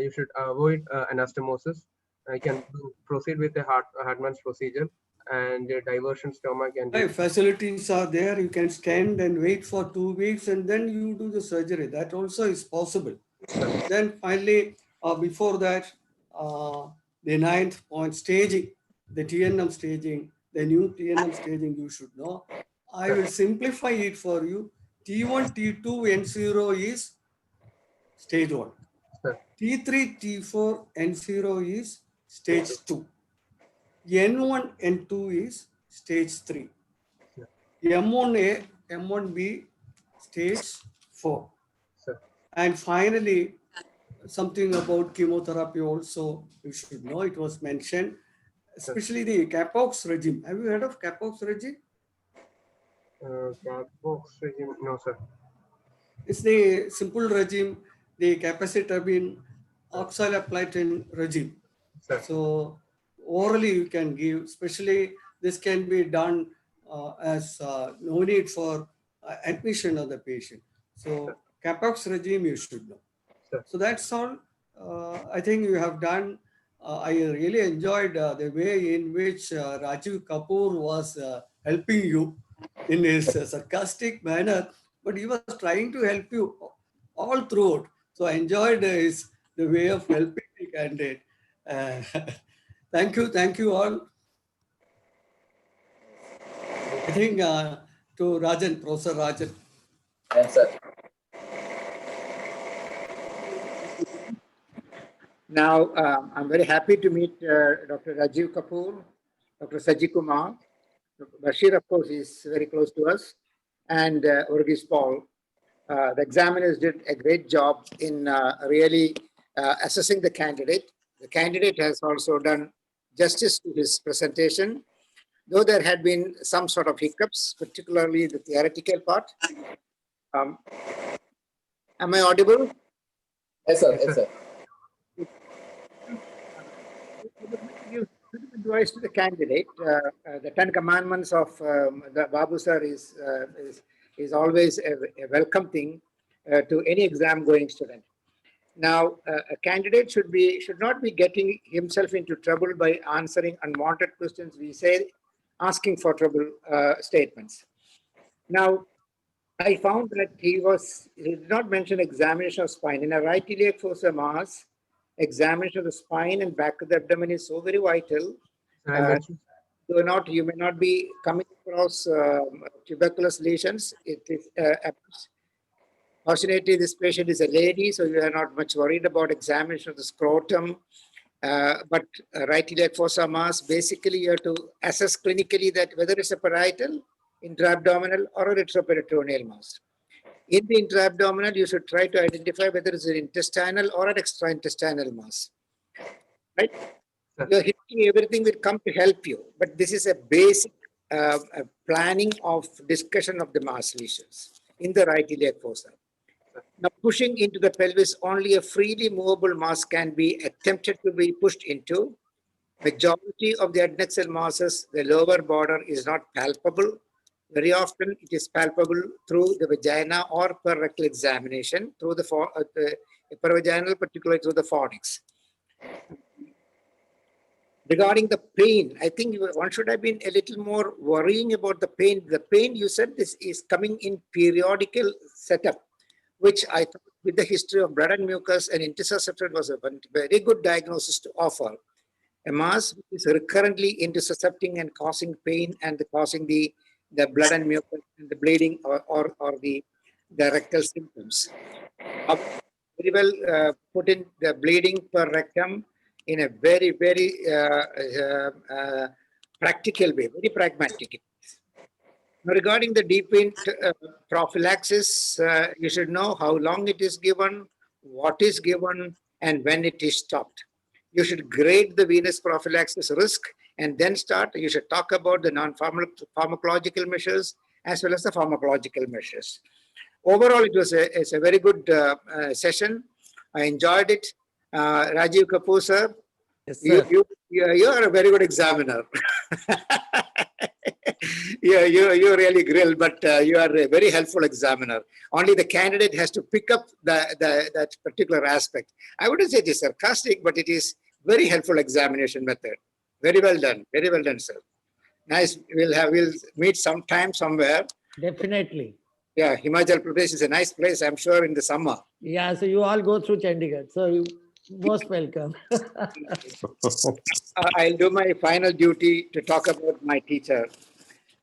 you should avoid anastomosis. You can proceed with the Hartmann's procedure and diversion stomach and facilities are there. You can stand and wait for 2 weeks and then you do the surgery. That also is possible. Then finally, before that, the ninth point, staging, the TNM staging, the new TNM staging you should know. I will simplify it for you. T1, T2, N0 is stage 1. T3, T4, N0 is stage 2. N1, N2 is stage 3. M1A, M1B, stage 4. And finally, something about chemotherapy also you should know. It was mentioned, especially the Capox regime. Have you heard of Capox regime? Capox regime? No, sir. It's the simple regime, the capecitabine, oxaliplatin regime. Sir. So orally you can give, especially this can be done as no need for admission of the patient. So Capox regime you should know. Sir. So that's all. I think you have done. I really enjoyed the way in which Rajiv Kapoor was helping you in his sarcastic manner, but he was trying to help you all throughout. So I enjoyed the way of helping the candidate. Thank you all. I think to Rajan, Professor Rajan. Yes, sir. Now, I'm very happy to meet Dr. Rajiv Kapoor, Dr. Saji Kumar. Bashir, of course, is very close to us, and Urgis Paul. The examiners did a great job in really assessing the candidate. The candidate has also done justice to his presentation, though there had been some sort of hiccups, particularly the theoretical part. Am I audible? Yes, sir. Yes, sir. Give advice to the candidate. The 10 commandments of the Babu sir is always a welcome thing to any exam going student. Now, a candidate should not be getting himself into trouble by answering unwanted questions. We say asking for trouble statements. Now, I found that he did not mention examination of spine. In a right iliac fossa mass, examination of the spine and back of the abdomen is so very vital. You may not be coming across tuberculous lesions. It is fortunately, this patient is a lady, so you are not much worried about examination of the scrotum. But right iliac fossa mass, basically you have to assess clinically that whether it's a parietal, intra-abdominal, or a retroperitoneal mass. In the intra-abdominal, you should try to identify whether it's an intestinal or an extra-intestinal mass. Right? Your history, everything will come to help you, but this is a basic planning of discussion of the mass lesions in the right iliac fossa. Now, pushing into the pelvis, only a freely movable mass can be attempted to be pushed into. Majority of the adnexal masses, the lower border is not palpable. Very often it is palpable through the vagina or per rectal examination, through the pervaginal, particularly through the fornix. Regarding the pain, I think one should have been a little more worrying about the pain. The pain, you said, this is coming in periodical setup, which I thought with the history of blood and mucus and intussuscepted was a very good diagnosis to offer. A mass which is recurrently intussuscepting and causing pain and causing the blood and mucus and the bleeding or the rectal symptoms. Very well put in the bleeding per rectum in a very, very practical way, very pragmatic. Now, regarding the deep vein prophylaxis, you should know how long it is given, what is given, and when it is stopped. You should grade the venous prophylaxis risk and then start. You should talk about the non-pharmacological measures as well as the pharmacological measures. Overall, it's a very good session. I enjoyed it. Rajiv Kapoor, sir, Yes, sir. you are a very good examiner. Yeah, you really grill, but you are a very helpful examiner. Only the candidate has to pick up that particular aspect. I wouldn't say it is sarcastic, but it is very helpful examination method. Very well done, sir. Nice. We'll meet sometime somewhere. Definitely. Yeah, Himachal Pradesh is a nice place, I'm sure, in the summer. Yeah, so you all go through Chandigarh. So you most welcome. I'll do my final duty to talk about my teacher.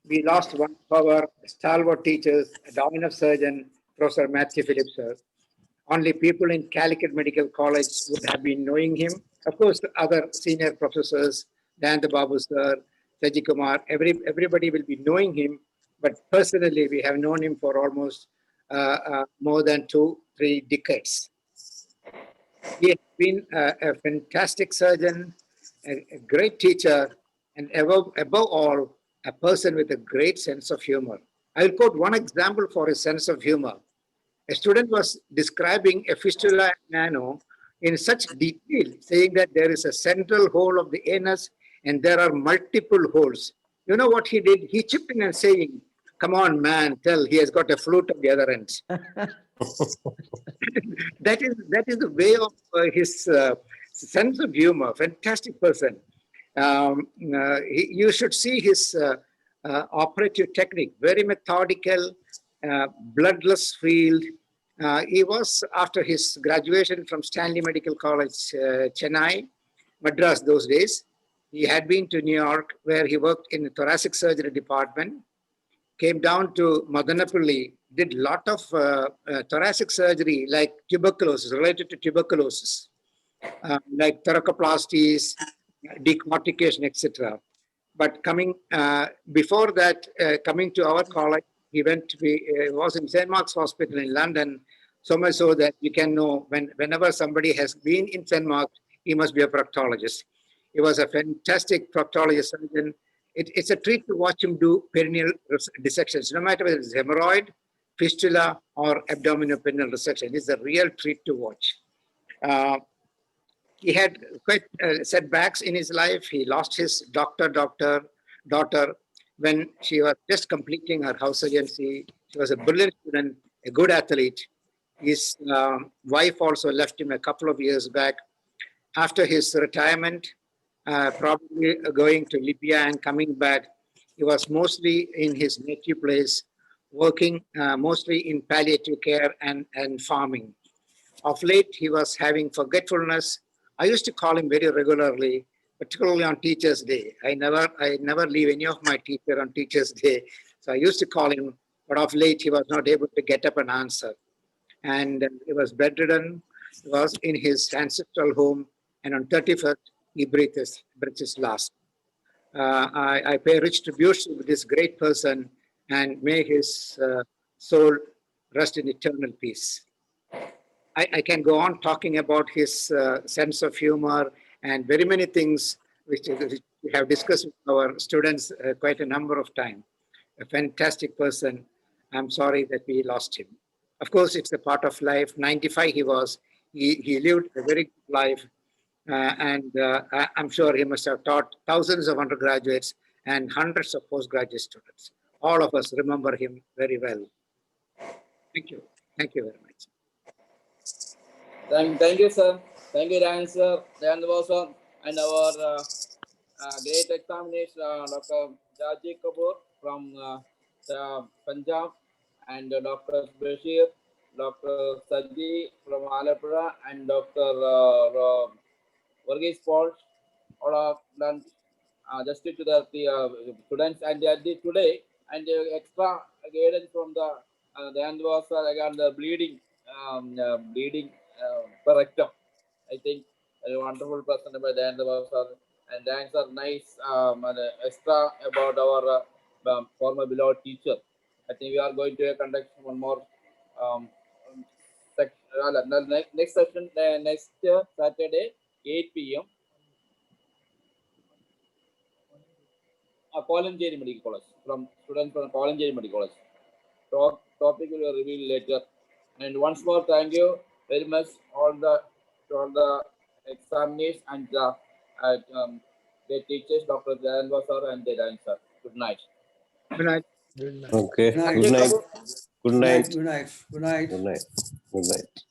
We lost one of our stalwart teachers, a dominant surgeon, Professor Matthew Phillips, sir. Only people in Calicut Medical College would have been knowing him. Of course, the other senior professors, Dayanta Babu, sir, Saji Kumar, everybody will be knowing him. But personally, we have known him for almost more than 2-3 decades. He has been a fantastic surgeon, a great teacher, and above all, a person with a great sense of humor. I will quote one example for his sense of humor. A student was describing a fistula nano in such detail, saying that there is a central hole of the anus and there are multiple holes. You know what he did? He chipped in and saying, "Come on, man, tell he has got a flute on the other end." That is the way of his sense of humor. Fantastic person. You should see his operative technique. Very methodical, bloodless field. He was, after his graduation from Stanley Medical College, Chennai, Madras those days, he had been to New York where he worked in the thoracic surgery department, came down to Madanapalli, did a lot of thoracic surgery like tuberculosis, related to tuberculosis, like thoracoplasties, decortication, etc. But coming before that, coming to our college, he was in St. Mark's Hospital in London, so much so that you can know whenever somebody has been in St. Mark's, he must be a proctologist. He was a fantastic proctologist surgeon. It's a treat to watch him do perineal dissections, no matter whether it's hemorrhoid, fistula, or abdominoperineal resection. It's a real treat to watch. He had quite setbacks in his life. He lost his daughter when she was just completing her house surgery. She was a brilliant student, a good athlete. His wife also left him a couple of years back. After his retirement, probably going to Libya and coming back, he was mostly in his native place, working mostly in palliative care and farming. Of late, he was having forgetfulness. I used to call him very regularly, particularly on Teachers' Day. I never leave any of my teacher on Teachers' Day. So I used to call him, but of late, he was not able to get up and answer. And he was bedridden. He was in his ancestral home. And on 31st, he breathed his last. I pay rich tribute to this great person and may his soul rest in eternal peace. I can go on talking about his sense of humor and very many things which we have discussed with our students quite a number of times. A fantastic person. I'm sorry that we lost him. Of course, it's a part of life. 95 he was. He lived a very good life. And I'm sure he must have taught thousands of undergraduates and hundreds of postgraduate students. all of us remember him very well. Thank you. Thank you very much. Thank you, sir. Thank you, Dan, sir, Dan sir, and our great examination, Dr. Jaji Kapoor from Punjab, and Dr. Bashir, Dr. Saji from Alapura, and Dr. Varghese Paul, all of them justice to the students, and today, and extra guidance from the Andhra sir regarding the bleeding per rectum. I think a wonderful person by the Andhra sir, and thanks are nice and extra about our former beloved teacher. I think we are going to conduct one more next session next Saturday 8 p.m. Kolanjeri Medical College, from students from Kolanjeri Medical College. Topic will be revealed later. And once more, thank you very much all the examiners and the teachers, Dr. Jayanva sir and Dedan sir. Good night. Good night. Okay. Good night. Good night. Good night. Good night. Good night. Good night. Good night.